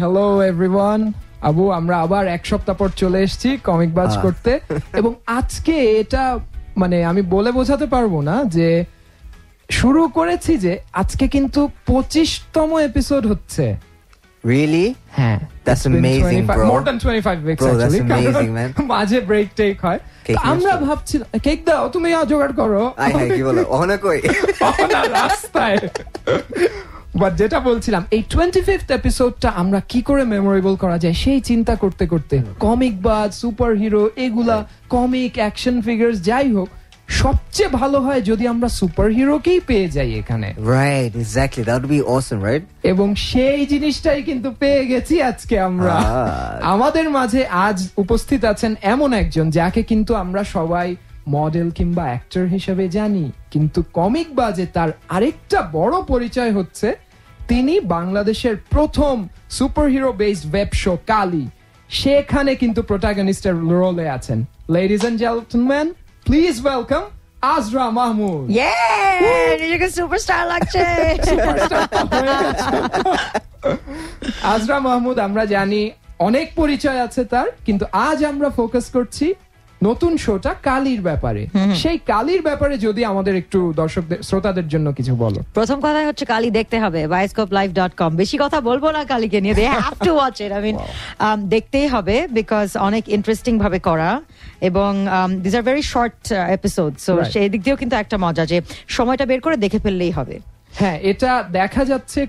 Hello everyone, Abu আমরা আবার এক সপ্তাহ পর চলে এসেছি কমিক বাজ করতে এবং আজকে এটা মানে আমি বলে বোঝাতে পারবো না যে শুরু করেছি যে আজকে কিন্তু 25তম এপিসোড হচ্ছে। Really? হ্যাঁ, That's amazing, bro. More than 25 weeks bro, actually. That's amazing, man. মাঝে ব্রেক টেক হয়। আমরা ভাবছিলাম কেক দাও, তুমি জোগাড় করো। কি বলো ওখানে কই রাস্তায়। বাট যেটা বলছিলাম এই 25th এপিসোডটা আমরা কি করে মেমোরেবল করা যায় সেই চিন্তা করতে করতে কমিক বাজ, সুপার হিরো, এগুলা কমিক, অ্যাকশন ফিগারস যাই হোক, সবচেয়ে ভালো হয় যদি আমরা সুপার হিরোকেই পেয়ে যাই এখানে। Right, exactly, that would be awesome, right? এবং সেই জিনিসটাই কিন্তু পেয়ে গেছি আজকে আমরা। আমাদের মাঝে আজ উপস্থিত আছেন এমন একজন যাকে কিন্তু আমরা সবাই মডেল কিংবা অ্যাক্টর হিসেবে জানি, কিন্তু কমিক বাজে তার আরেকটা বড় পরিচয় হচ্ছে তিনি বাংলাদেশের প্রথম superhero based web show Kali, সেখানে কিন্তু প্রোটাগনিস্টের রোলে আছেন। Ladies and gentleman, please welcome Azra Mahmud. নিজেকে সুপারস্টার লাগছে। আজরা মাহমুদ আমরা জানি অনেক পরিচয় আছে তার, কিন্তু আজ আমরা ফোকাস করছি নতুন শোটা কালির ব্যাপারে। সেই কালির ব্যাপারে যদি আমাদের একটু দর্শকদের শ্রোতাদের জন্য কিছু বলো। প্রথম কথা হচ্ছে কালি দেখতে হবে, bioscopelive.com। বেশি কথা বলবো না কালিকে নিয়ে, they have to watch it. I mean, দেখতেই হবে বিকজ অনেক ইন্টারেস্টিং ভাবে করা এবং these are very short episodes, so সেই দিক দিয়েও কিন্তু একটা মজা যে সময়টা বের করে দেখে ফেললেই হবে। হ্যাঁ, এটা দেখা যাচ্ছে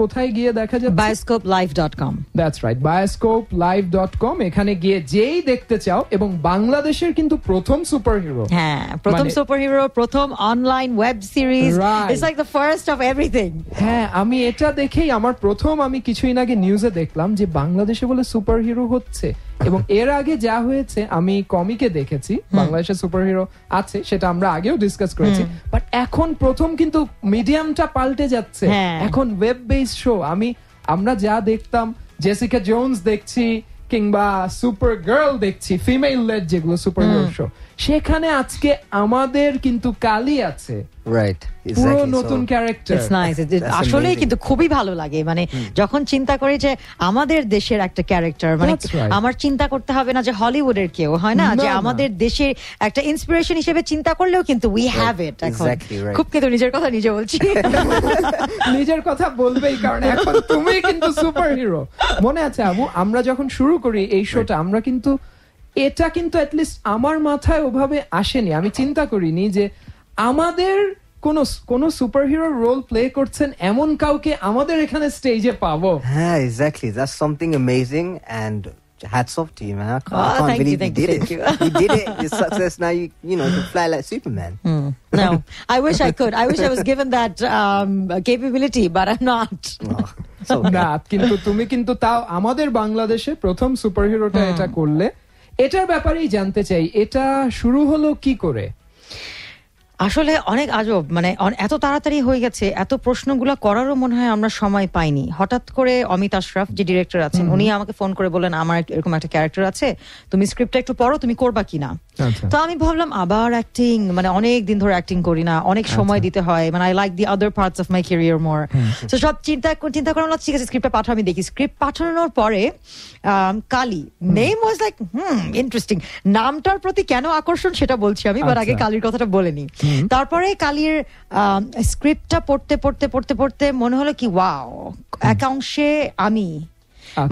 কোথায় গিয়ে দেখা যাচ্ছে? bioscopelive.com। That's right, bioscopelive.com। এখানে গিয়ে যেই দেখতে চাও, এবং বাংলাদেশের কিন্তু প্রথম সুপারহিরো। হ্যাঁ, প্রথম সুপারহিরো, প্রথম online web series, it's like the first of everything. হ্যাঁ, আমি এটা দেখেই আমি কিছুদিন আগে নিউজে দেখলাম যে বাংলাদেশে বলে সুপারহিরো হচ্ছে, এবং এর আগে যা হয়েছে আমি কমিকে দেখেছি বাংলাদেশের সুপারহিরো আছে, সেটা আমরা আগেও ডিসকাস করেছি, বাট এখন প্রথম কিন্তু মিডিয়ামটা পাল্টে যাচ্ছে। এখন ওয়েব বেসড শো, আমরা যা দেখতাম জেসিকা জোনস দেখছি কিংবা সুপার গার্ল দেখছি, ফিমেল লেড যেগুলো সুপারহিরো শো, সেখানে আজকে আমাদের কিন্তু কালি আছে, রাইট, পুরো নতুন ক্যারেক্টার। ইটস নাইস, আসলে কিন্তু খুবই ভালো লাগে মানে যখন চিন্তা করি যে আমাদের দেশের একটা ক্যারেক্টার, মানে আমার চিন্তা করতে হবে না যে হলিউডের কেউ, হয় না যে আমাদের দেশের একটা ইন্সপিরেশন হিসেবে চিন্তা করলেও কিন্তু উই হ্যাভ ইট। এখন খুব কিন্তু নিজের কথা নিজে বলছি। নিজের কথা বলবেই, কারণ এখন তুমি কিন্তু সুপারহিরো। মনে আছে আবু, আমরা যখন শুরু করি এই শোটা, আমরা কিন্তু এটা কিন্তু অ্যাটলিস্ট আমার মাথায় ওভাবে আসেনি, আমি চিন্তা করিনি যে আমাদের কোন সুপারহিরো রোল প্লে করছেন এমন কাউকে আমাদের এখানে স্টেজে পাবো। হ্যাঁ, exactly, that's something amazing and hats off to you, man. I can't believe you did it. You did it. It's success. Now you know you can fly like Superman. No, I wish I could. I wish I was given that capability, but I'm not. না, কিন্তু তুমি কিন্তু তাও আমাদের বাংলাদেশে প্রথম সুপারহিরোটা এটা করলে। এটার ব্যাপারেই জানতে চাই, এটা শুরু হলো কি করে? আসলে অনেক আজব, মানে এত তাড়াতাড়ি হয়ে গেছে, এত প্রশ্নগুলো করারও মনে হয় আমরা সময় পাইনি। হঠাৎ করে অমিত আশরাফ যে ডিরেক্টর আছেন, উনি আমাকে ফোন করে বলেন আমার এরকম একটা ক্যারেক্টার আছে, তুমি স্ক্রিপ্টটা একটু পড়ো, তুমি করবা কিনা। তো আমি ভাবলাম আবার অ্যাক্টিং, মানে অনেক দিন ধরে অ্যাক্টিং করি না, অনেক সময় দিতে হয়, মানে I like the other parts of my career more. তো সব চিন্তা করলাম ঠিক আছে স্ক্রিপ্টটা পাঠাও, আমি দেখি। স্ক্রিপ্ট পাঠানোর পরে কালি নেম ওয়াজ লাইক ইন্টারেস্টিং। নামটার প্রতি কেন আকর্ষণ সেটা বলছি আমি, বাট আগে কালির কথাটা বলে নি। তারপরে কালির স্ক্রিপ্টটা পড়তে মনে হলো কি ওয়াও, একাংশে আমি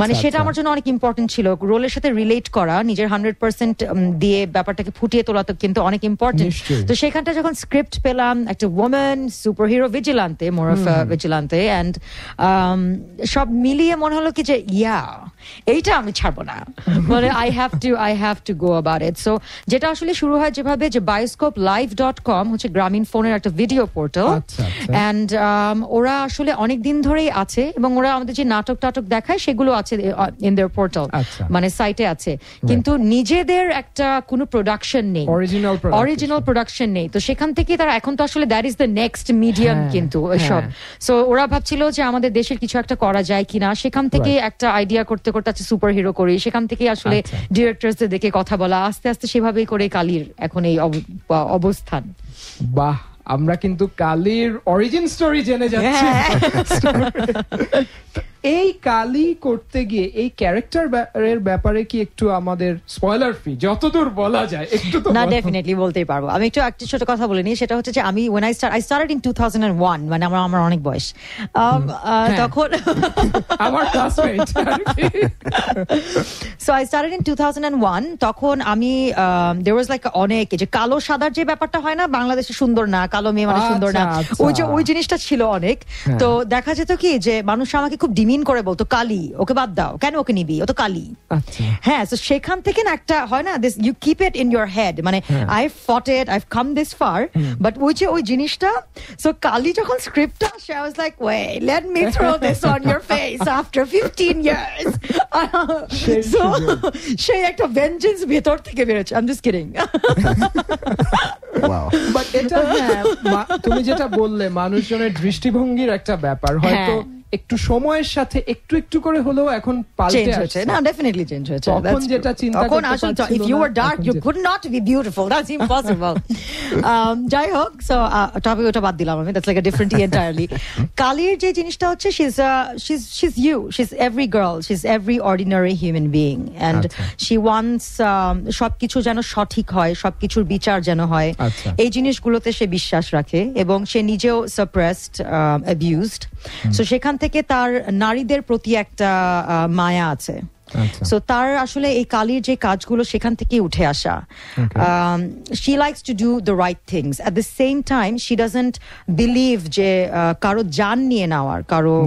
মানে সেটা আমার জন্য অনেক ইম্পর্টেন্ট ছিল। রোলের সাথে রিলেট করা, নিজের 100% দিয়ে ব্যাপারটাকে ফুটিয়ে তোলা তো কিন্তু অনেক ইম্পর্টেন্ট। তো সেখানটা যখন স্ক্রিপ্ট পেলাম, একটা women superhero, vigilante, more of vigilante, and সব মিলিয়ে মনে হলো কি যে এইটা আমি ছাড়বো না, মানে I have to go about it. So যেটা আসলে শুরু হয় যেভাবে, যে bioscopelive.com হচ্ছে গ্রামীণ ফোনের একটা ভিডিও পোর্টাল, এন্ড ওরা আসলে অনেক দিন ধরেই আছে, এবং ওরা আমাদের যে নাটক দেখায় সেগুলো আছে ইন देयर পোর্টাল, মানে সাইটে আছে, কিন্তু নিজেদের একটা কোনো প্রোডাকশন নেই, অরিজিনাল প্রোডাকশন নেই। তো সেখান থেকে তারা এখন তো আসলে that is the next medium কিন্তু সব। সো ওরা ভাবছিল যে আমাদের দেশের কিছু একটা করা যায় কিনা, সেখান থেকে একটা আইডিয়া করতে আছে সুপারহিরো করি, সেখান থেকে আসলে ডিরেক্টরসদের দেখে কথা বলা, আস্তে আস্তে সেভাবেই করে কালির এখন এই অবস্থান। বাহ, আমরা কিন্তু কালির অরিজিন স্টোরি জেনে যাচ্ছি। এই কালি করতে গিয়ে এই ক্যারেক্টার এর ব্যাপারে কি একটু আমাদের স্পয়লার ফ্রি যতদূর বলা যায় একটু তো না ডেফিনেটলি বলতেই পারবো। আমি একটু একটা ছোট কথা বলে নিই, সেটা হচ্ছে যে আমি when I started in 2001, মানে আমার অনেক বয়স, তখন আমার classmate so I started in 2001, তখন আমি there was like অনেক যে কালো সাদার যে ব্যাপারটা হয় না, বাংলাদেশে সুন্দর না, কালো মেয়ে মানে সুন্দর না, ওই জিনিসটা ছিল অনেক। তো দেখা যেত কি যে মানুষ আমাকে খুব ডিমিন করে বলতো কালি, ওকে বাদ দাও, কেন ওকে নিবি, ও তো কালি। হ্যাঁ, তো সেখান থেকে না একটা হয় না, this you keep it in your head, মানে I've fought it, I've come this far, but ওই জিনিসটা, so কালি যখন স্ক্রিপ্টটা আসে I was like wait, let me throw this on your face after 15 years. So সেই একটা vengeance ভেতর থেকে বেরোচ্ছে, I'm just kidding. Wow. But এটা তুমি যেটা বললে মানুষজনের দৃষ্টিভঙ্গির একটা ব্যাপার, হয়তো একটু সময়ের সাথে একটু একটু করে হলেও এখন পাল্টে আসছে। না ডেফিনেটলি চেঞ্জ হয়েছে। তখন যেটা চিন্তা করতে পারছিল না, if you were dark you could not be beautiful, that's impossible. যাই হোক, সো টপিক ওটা বাদ দিলাম আমি, that's like a different entirely. কালির যে জিনিসটা হচ্ছে she's you, she's every girl, she's every ordinary human being, and she wants সবকিছু যেন সঠিক হয়, সবকিছুর বিচার যেন হয়, এই জিনিসগুলোতে সে বিশ্বাস রাখে, এবং সে নিজেও suppressed, abused, so সেখান থেকে তার নারীদের প্রতি একটা মায়া আছে। সো তার আসলে এই কালির যে কাজগুলো সেখান থেকে উঠে আসা। she likes to do the right things, at the same time she doesn't believe যে কারো জান নিয়ে নেওয়ার,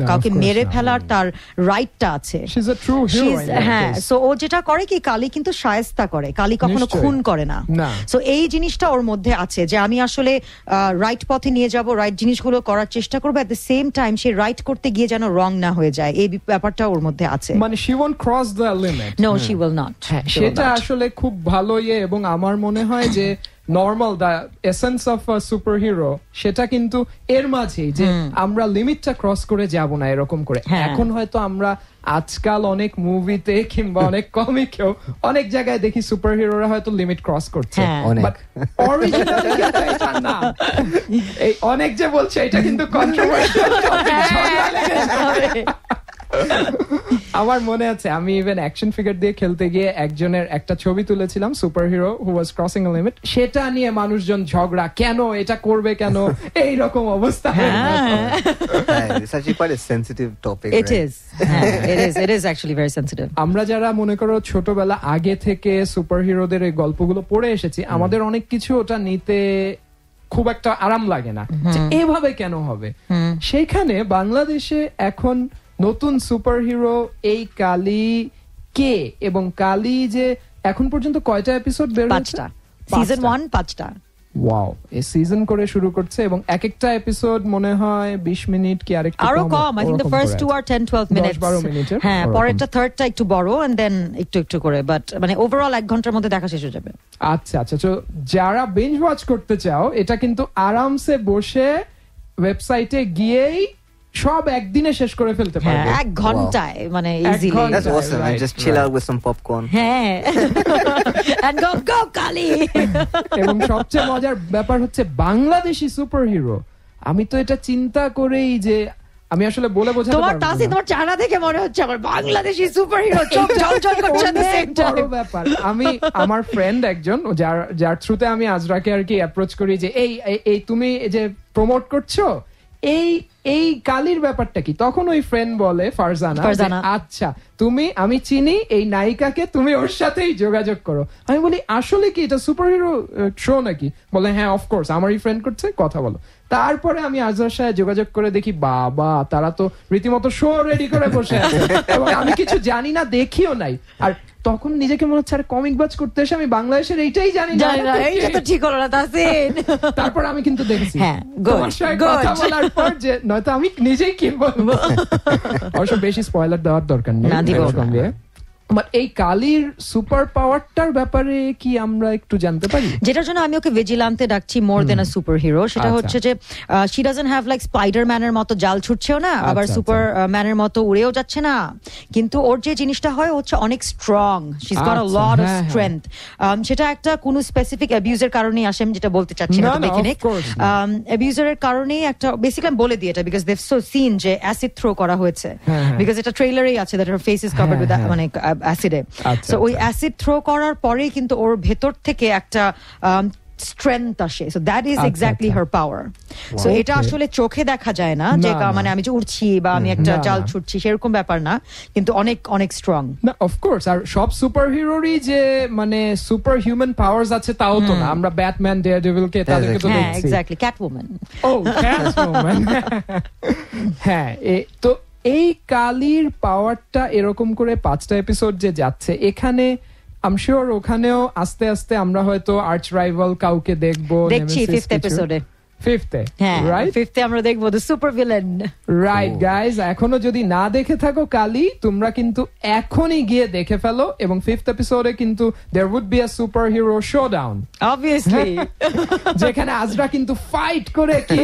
কাউকে মেরে ফেলার তার রাইটটা আছে। she's a true heroine. হ্যাঁ, সো ও যেটা করে কি, কালি কিন্তু শায়েস্তা করে, কালি কখনো খুন করে না। সো এই জিনিসটা ওর মধ্যে আছে যে আমি আসলে রাইট পথে নিয়ে যাব, রাইট জিনিসগুলো করার চেষ্টা করবো, at the same time say right করতে গিয়ে যেন রং না হয়ে যায়, এই ব্যাপারটা ওর মধ্যে আছে। মানে she won't cross the limit. No, she will not. সেটা আসলে খুব ভালো এবং আমার মনে হয় যে normal the essence of a superhero সেটা কিন্তু এর মাঝেই, যে আমরা লিমিটটা ক্রস করে যাব না এরকম করে। এখন হয়তো আমরা আজকাল অনেক মুভিতে কিংবা অনেক কমিকেও অনেক জায়গায় দেখি সুপারহিরোরা হয়তো লিমিট ক্রস করছে, বাট অরিজিনালি এটা না। এই অনেক যে বলছে এটা কিন্তু কন্ট্রোভার্সিয়াল টপিক। আমার মনে আছে আমি ইভেন অ্যাকশন ফিগার দিয়ে খেলতে গিয়ে একজনের একটা ছবি তুলেছিলাম, superhero who was crossing a limit, সেটা নিয়ে মানুষজন ঝগড়া, কেন এটা করবে, কেন এই রকম অবস্থা। It's actually quite a sensitive topic. It is. It is actually very sensitive. আমরা যারা মনে করো ছোটবেলা আগে থেকে সুপারহিরোদের এই গল্পগুলো পড়ে এসেছি, আমাদের অনেক কিছু ওটা নিতে খুব একটা আরাম লাগে না, এভাবে কেন হবে। সেইখানে বাংলাদেশে এখন নতুন সুপারহিরো এই কালি কে, এবং কালি যে এখন পর্যন্ত কয়টা এপিসোড বের হয়েছে? 5টা, সিজন 1 5টা। ওয়াও, এই সিজন করে শুরু করছে এবং এক একটা এপিসোড মনে হয় 20 মিনিট কি আরেকটু আরো কম। I think the first 2 are 10-12 minutes, 10-12 মিনিটের। হ্যাঁ, পরেরটা থার্ডটা একটু বড়, and then একটু করে, বাট মানে ওভারঅল 1 ঘন্টার মধ্যে দেখা শেষ হয়ে যাবে। আচ্ছা, তো যারা বিঞ্জ ওয়াচ করতে চাও, এটা কিন্তু আরামসে বসে ওয়েবসাইটে গিয়েই সব একদিনে শেষ করে ফেলতে পারবে, 1 ঘন্টায়, মানে easily. That's awesome. And just chill out with some popcorn. হ্যাঁ, and go কালি। এবং সবচেয়ে মজার ব্যাপার হচ্ছে বাংলাদেশি সুপারহিরো। আমি তো এটা চিন্তা করেই যে আমি আসলে বলে বোঝাতে পারবো না। তোমার চাহনা দেখে মনে হচ্ছে আমার বাংলাদেশি সুপারহিরো চোখ ঝলঝল করছে। বড় ব্যাপার, আমি আমার ফ্রেন্ড একজন যার থ্রুতে আমি আজরাকে আর কি অ্যাপ্রোচ করি যে এই তুমি যে প্রমোট করছো এই কালির ব্যাপারটা কি, তখন ওই ফ্রেন্ড বলে ফারজানা, আচ্ছা আমি চিনি এই নায়িকাকে, তুমি ওর সাথেই যোগাযোগ করো। আমি বলি আসলে কি এটা সুপারহিরো শো নাকি? বলে হ্যাঁ অফকোর্স, আমারই ফ্রেন্ড করছে, কথা বলো। তারপরে আমি আজরার সাথে যোগাযোগ করে দেখি, বাবা তারা তো রীতিমতো শো রেডি করে বসে আছে এবং আমি কিছু জানি না, দেখিও নাই। আর তখন নিজেকে মনে হচ্ছে আর কমিক বাজ করতে এসে আমি বাংলাদেশের এইটাই জানি না, এইটা তো ঠিক হলো না তাসিন। তারপর আমি কিন্তু দেখছি হ্যাঁ, তোমার সাথে কথা বলার পর যে নয়তো আমি নিজেই কি বলবো। অবশ্য বেশি স্পয়লার দেওয়ার দরকার নেই। এই কালির সুপার পাওয়ারটার ব্যাপারে কি আমরা একটু জানতে পারি? যেটার জন্য আমি ওকে ভিজিলান্তে ডাকছি মোর দেন আ সুপার হিরো, সেটা হচ্ছে যে শি ডাজন্ট হ্যাভ লাইক স্পাইডারম্যানের মতো জাল ছুটছেও না, আবার সুপার ম্যানের মতো উড়েও যাচ্ছে না, কিন্তু ওর যে জিনিসটা হয় হচ্ছে অনেক strong, she is got a lot of strength. সেটা একটা কোনো স্পেসিফিক অ্যাবিউজের কারণেই আসে, আমি যেটা বলতে চাচ্ছি না মেকানিক, অ্যাবিউজারের কারণেই একটা বেসিক্যালি আমি বলে দিই এটা বিকজ দেভ সো সিন যে অ্যাসিড থ্রো করা হয়েছে, বিকজ এটা ট্রেলারেই আছে that her face is covered with মানে অ্যাসিডে। সো ওই অ্যাসিড থ্রো করার পরেই কিন্তু ওর ভেতর থেকে একটা স্ট্রেংথ আসে, so that is exactly her power. So এটা আসলে চোখে দেখা যায় না যে মানে আমি যে উড়ছি বা আমি একটা জাল ছুটছি সেরকম ব্যাপার না, কিন্তু অনেক অনেক স্ট্রং। না অফকোর্স, আর সব সুপার হিরোরই যে মানে সুপার হিউম্যান পাওয়ারস আছে তাও তো না। আমরা ব্যাটম্যান, ডেয়ারডেভিল কে তাদেরকে তো দেখছি। এক্স্যাক্টলি, ক্যাটউম্যান। ও ক্যাটউম্যান। হ্যাঁ, তো এই কালির পাওয়ারটা এরকম করে 5টা এপিসোড যে যাচ্ছে, এখানে আই এম শিওর ওখানেও আস্তে আস্তে আমরা হয়তো আর্চ রাইভাল কাউকে দেখবো। দেখছি 5th এপিসোডে, 5th-এ, রাইট? 5th-এ আমরা দেখবো the super villain. Right guys, এখনো যদি না দেখে থাকো কালি, তোমরা কিন্তু এখনই গিয়ে দেখে ফেলো, এবং 5th এপিসোডে কিন্তু there would be a super hero showdown, obviously, যেখানে আজরা কিন্তু ফাইট করে কি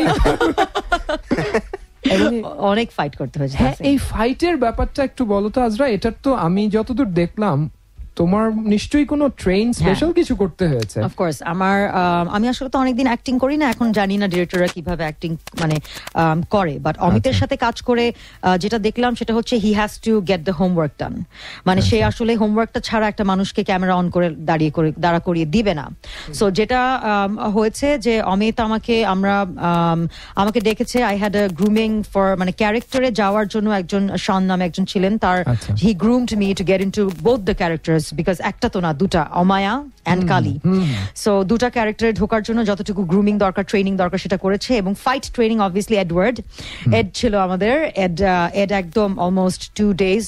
অনেক ফাইট করতে হয়েছে। এই ফাইটের ব্যাপারটা একটু বলো তো আজরা, এটার তো আমি যতদূর দেখলাম তোমার নিশ্চয়ই কোনো ট্রেন স্পেশাল কিছু করতে হয়েছে। অফকোর্স, আমি আসলে তো অনেকদিন অ্যাক্টিং করি না, এখন জানি না ডিরেক্টররা কিভাবে অ্যাক্টিং মানে করে, বাট অমিতের সাথে কাজ করে যেটা দেখলাম সেটা হচ্ছে he has to get the homework done. মানে সে আসলে হোমওয়ার্কটা ছাড়া একটা মানুষকে ক্যামেরা অন করে দাঁড়া করিয়ে দিবে না। সো যেটা হয়েছে যে অমিত আমাকে ডেকেছে, I had a grooming for মানে ক্যারেক্টারে যাওয়ার জন্য একজন শান নামে একজন ছিলেন, তার he groomed me to get into both the characters, because একটা তো না, দুটা, অমায়া এন্ড কালি। সো দুটা ক্যারেক্টারে ঢোকার জন্য যতটুকু গ্রুমিং দরকার, ট্রেনিং দরকার সেটা করেছে, এবং ফাইট ট্রেনিং অবভিয়াসলি এড ছিল আমাদের। এড একদম almost 2 days,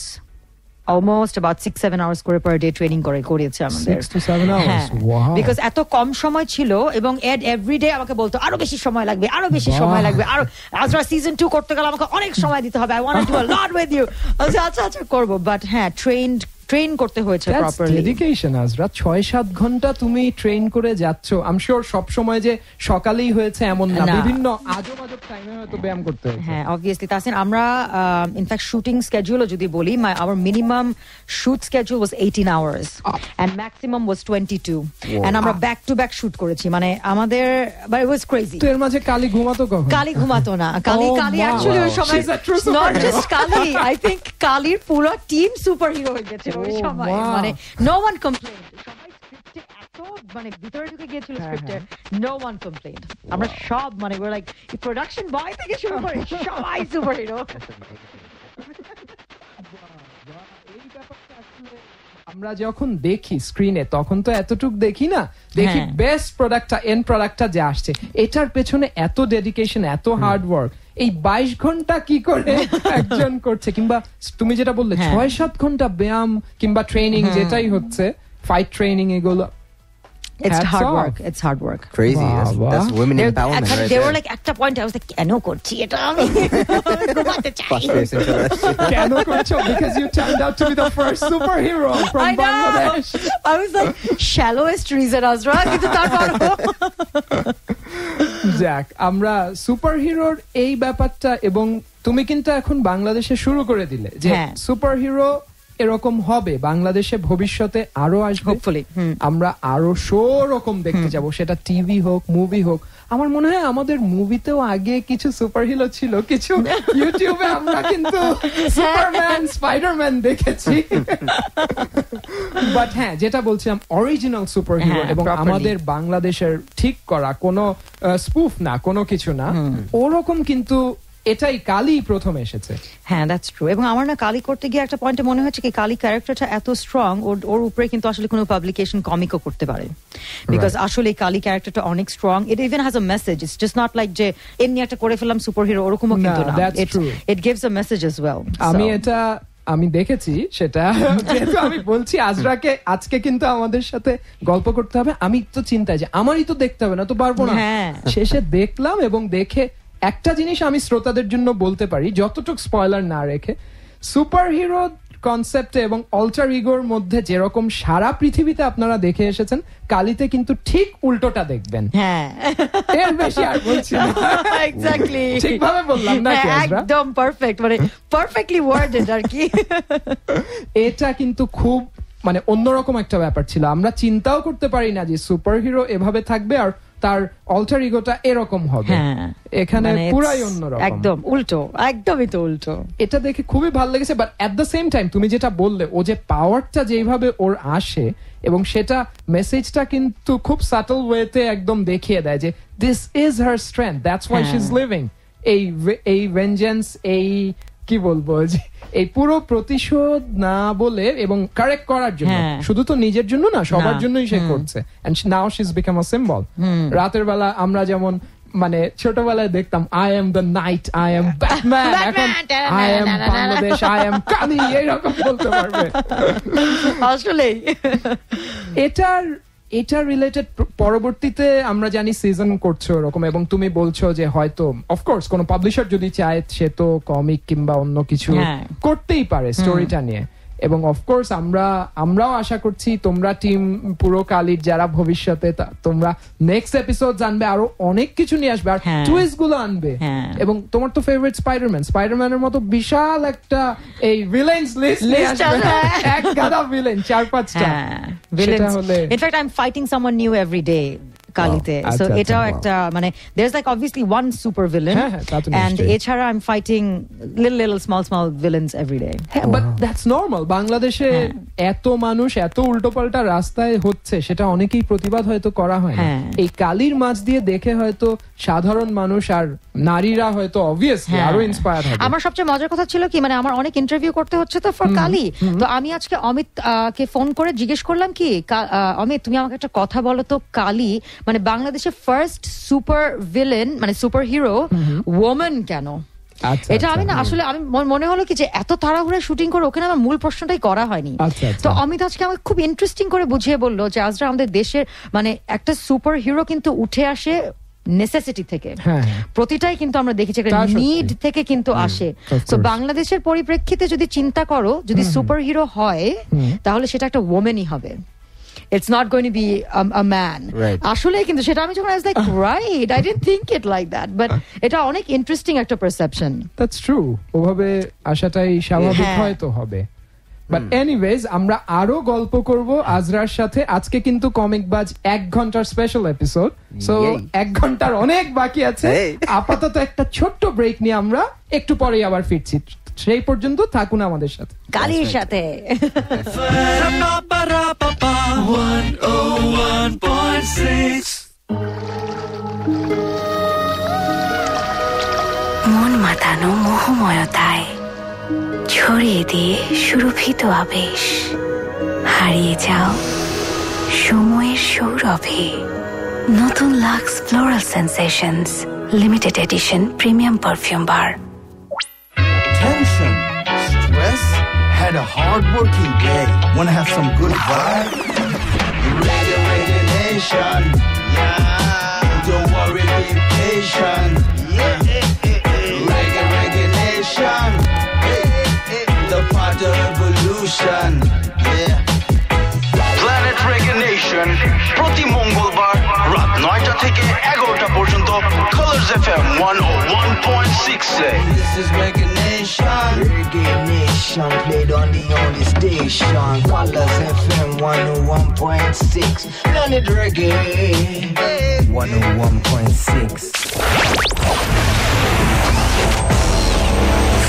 almost about 6-7 hours করে per day ট্রেনিং করেছে আমাদের। 6 to 7 hours, wow! বিকজ এত কম সময় ছিল, এবং এড এভরিডে আমাকে বলতো আরো বেশি সময় লাগবে, আরো বেশি সময় লাগবে, আরো আজরা সিজন 2 করতে গেলে আমাকে অনেক সময় দিতে হবে, I want to do a lot with you। আচ্ছা করবো, বাট হ্যাঁ ট্রেন করতে হয়েছে প্রপারলি। ডেডিকেশন আজরা, 6-7 ঘন্টা তুমি ট্রেন করে যাচ্ছ। আই এম শিওর সব সময় যে সকালেই হয়েছে এমন না, বিভিন্ন আজব টাইমে হয়তো ব্যায়াম করতে হয়েছে। হ্যাঁ, অবভিয়াসলি। তাসিন, আমরা ইনফ্যাক্ট শুটিং স্কেডিউলও যদি বলি, our minimum shoot schedule was 18 hours and maximum was 22, and আমরা ব্যাক টু ব্যাক শুট করেছি, মানে আমাদের but it was crazy। তো এর মাঝে কালি ঘুমাতো কখন? কালি ঘুমাতো না, কালি অ্যাকচুয়ালি ওই সময় not just Kali, I think কালির পুরো টিম সুপার হিরো হয়ে গেছে ওই সময়, মানে no one complained। সবাই স্ক্রিপ্টে এত মানে ভিতরে ঢুকে গিয়েছিল স্ক্রিপ্টে, no one complained। আমরা সব মানে we're like প্রোডাকশন বয় থেকে শুরু করে সবাই সুপার হিরো। আমরা যখন দেখি স্ক্রিনে তখন তো এতটুকু দেখি না, দেখি বেস্ট প্রোডাক্টটা, এন্ড প্রোডাক্টটা যে আসছে, এটার পেছনে এত ডেডিকেশন, এত হার্ড ওয়ার্ক। এই 22 ঘন্টা কি করে একজন করছে, কিংবা তুমি যেটা বললে 6-7 ঘন্টা ব্যায়াম কিংবা ট্রেনিং যেটাই হচ্ছে, ফাইট ট্রেনিং, এগুলো It's hard work. Crazy. That's women empowerment right they there. were like at a point I was like কেন করছি এটা আমি ঘুমাতে চাই। কেন করছো? Because you turned out to be the first superhero from Bangladesh. I was like shallowest reason Azra, কিন্তু তারপর যাক, আমরা সুপারহিরোর এই ব্যাপারটা, এবং তুমি কিন্তু এখন বাংলাদেশে শুরু করে দিলে যে সুপারহিরো এরকম হবে বাংলাদেশে, ভবিষ্যতে আরো আসবে, আমরা আরো শো রকম দেখতে যাব, সেটা টিভি হোক, মুভি হোক। আমার মনে হয় আমাদের মুভিতেও আগে কিছু সুপারহিরো ছিল, কিছু ইউটিউবে আমরা কিন্তু সুপারম্যান, স্পাইডারম্যান দেখেছি, বাট হ্যাঁ, যেটা বলছিলাম অরিজিনাল সুপারহিরো, এবং আমাদের বাংলাদেশের ঠিক করা, কোনো স্পুফ না, কোনো কিছু না, ওরকম কিন্তু এটাই কালি প্রথম এসেছে। হ্যাঁ, দ্যাটস ট্রু। এবং আমার না কালি করতে গিয়ে একটা পয়েন্টে মনে হচ্ছে কি কালি ক্যারেক্টারটা এত স্ট্রং, ওর উপরে কিন্তু আসলে কোনো পাবলিকেশন কমিকও করতে পারে, বিকজ আসলে কালি ক্যারেক্টারটা অনেক strong. It even has a message, it's just not like যে এমনি একটা করে ফেললাম সুপারহিরো, ওরকমও কিন্তু না, it gives a message as well. আমি দেখেছি সেটা, যেহেতু আমি বলছি আজরাকে আজকে কিন্তু আমাদের সাথে গল্প করতে হবে, আমি তো চিন্তায় যে আমারই তো দেখতে হবে না, তো পারবো না। শেষে দেখলাম, এবং দেখে একটা জিনিস আমি শ্রোতাদের জন্য বলতে পারি, যতটুকু স্পয়লার না রেখে, সুপারহিরো কনসেপ্টে এবং অল্টার ইগোর মধ্যে যেরকম সারা পৃথিবীতে আপনারা দেখে এসেছেন, কালিতে কিন্তু ঠিক উল্টোটা দেখবেন। হ্যাঁ, এর বেশি আর বলছি না। এক্স্যাক্টলি ঠিকভাবে বললাম না? একদম পারফেক্ট, মানে পারফেক্টলি ওয়ার্ডেড আর কি। এটা কিন্তু খুব মানে অন্যরকম একটা ব্যাপার ছিল। আমরা চিন্তাও করতে পারি না যে সুপারহিরো এভাবে থাকবে আর তার অল্টার ইগোটা এরকম হবে। এখানে পুরাই অন্যরকম, একদম উল্টো, একদমই তো উল্টো। এটা দেখে খুবই ভালো লেগেছে। But at the same time তুমি যেটা বললে, ও যে পাওয়ারটা যেভাবে ওর আসে এবং সেটা মেসেজটা কিন্তু খুব সাটল ওয়েতে একদম দেখিয়ে দেয় যে this is her strength, that's why she is living. এই ভেঞ্জেন্স, এই কি বলবো, যে এই পুরো প্রতিশোধ না বলে এবং কারেক্ট করার জন্য, শুধু তো নিজের জন্য না, সবার জন্যই সে করছে। And now she is become a symbol. রাতের বেলা আমরা যেমন মানে ছোটবেলায় দেখতাম I am the night, I am Batman, এখন I am Bangladesh, I am Kali, এইরকম বলতে পারবে। আসলেই এটা রিলেটেড পরবর্তীতে আমরা জানি সিজন করছে ওরকম, এবং তুমি বলছো যে হয়তো অফকোর্স কোন পাবলিশার যদি চায় সে তো কমিক কিংবা অন্য কিছু করতেই পারে স্টোরিটা নিয়ে। এবং অফকোর্স আমরাও আশা করছি তোমরা টিম পুরো কালির যারা ভবিষ্যতে তোমরা নেক্সট এপিসোড জানবে, আরো অনেক কিছু নিয়ে আসবে আর টুইস্ট গুলো আনবে। এবং তোমার তো ফেভারিট স্পাইডারম্যানের মতো বিশাল একটা এই ভিলেন্স লিস্ট নিয়ে আসবে, এক গাদা ভিলেন, 4-5টা ভিলেন হলে। In fact I am fighting someone new every day কালিতে। সো এটাও একটা মানে there is like obviously one super villain, and এছাড়া I am fighting little small villains every day. But that's normal. বাংলাদেশে এত মানুষ এত উল্টোপাল্টা রাস্তায় হচ্ছে, সেটা অনেকেই প্রতিবাদ হয়তো করা হয় না। এই কালির মাঝ দিয়ে দেখে হয়তো সাধারণ মানুষ আর নারীরা হয়তো অবভিয়াসলি আরো ইন্সপায়ার হবে। আমার সবচেয়ে মজার কথা ছিল কি, মানে আমার অনেক ইন্টারভিউ করতে হচ্ছে তো ফর কালি, তো আমি আজকে অমিত কে ফোন করে জিজ্ঞেস করলাম কি, অমিত তুমি আমাকে একটা কথা বলো তো, কালি মানে বাংলাদেশের ফার্স্ট সুপার ভিলেন মানে সুপার হিরো ওম্যান কেন? এটা আমি না আসলে আমি মনে হলো কি যে এত তাড়াহুড়া শুটিং করে ওখানে আমার মূল প্রশ্নটাই করা হয়নি। তো অমিত আজকে আমাকে খুব ইন্টারেস্টিং করে বুঝিয়ে বললো যে আজরা আমাদের দেশের মানে একটা সুপার হিরো কিন্তু উঠে আসে নেসেসিটি থেকে, প্রতিটাই কিন্তু আমরা দেখেছি একটা নিড থেকে কিন্তু আসে। তো বাংলাদেশের পরিপ্রেক্ষিতে যদি চিন্তা করো, যদি সুপার হিরো হয় তাহলে সেটা একটা ওমেনই হবে। It's not going to be a man. আসলে কিন্তু সেটা আমি যখন I was like right, I didn't think it like that, but এটা অনেক ইন্টারেস্টিং একটা পারসেপশন। That's true. ওভাবে আশাটাই স্বাভাবিক হয়তো হবে। বাট এনিওয়েজ আমরা আরো গল্প করব আজরার সাথে। আজকে কিন্তু কমিক বাজ 1 ঘন্টার স্পেশাল এপিসোড, সো 1 ঘন্টার অনেক বাকি আছে। আপাতত একটা ছোট্ট ব্রেক নিয়ে আমরা একটু পরেই আবার ফিরছি। সেই পর্যন্ত থাকুন আমাদের সাথে, কালির সাথে। মন মাতানো মোহময়তায় ছড়িয়ে দিয়ে সুরভিত আবেশ, হারিয়ে যাও সময়ের সৌরভে। নতুন Lux floral sensations limited edition premium perfume bar. Tension, stress, had a hard-working day. Wanna have some good vibe? Reggae nation, yeah. Don't worry, be patient. Reggae nation, the part of evolution, yeah. Planet Reggae Nation, প্রতি মঙ্গলবার রাত 9টা থেকে 11টা পর্যন্ত Colors FM 101.6. This is Reggae Nation. Reggae Nation played on the only station. Colors FM 101.6. Planet Reggae 101.6.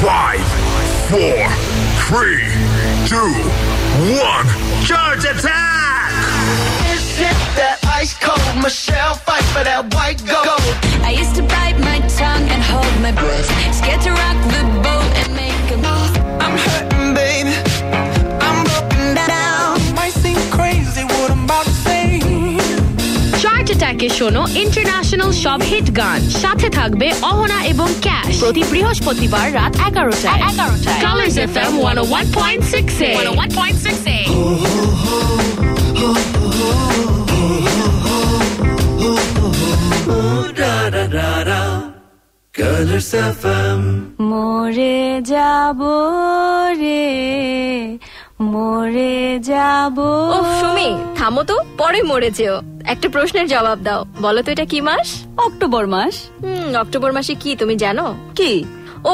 5, 4, 3, 2, 1. Charge attack! Is it that ice cold Michelle fight for that white gold? I used to bite my tongue and hold my breath, scared to rock the boat and make a move. I'm hurting, baby. I'm broken down. Might seem crazy what I'm about to say. চার্ট অ্যাটাকে শোনো international সব hit গান, সাথে থাকবে অহনা এবং cash প্রতি বৃহস্পতিবার রাত 11টায়। কালার্স এফএম 101.6 এ। Colors FM. মরে যাব রে মরে যাব। ও সুমি, থামো তো, পরে মরে যেও। একটা প্রশ্নের জবাব দাও, বলো তো এটা কি মাস? অক্টোবর মাস। অক্টোবর মাসে কি তুমি জানো? কি?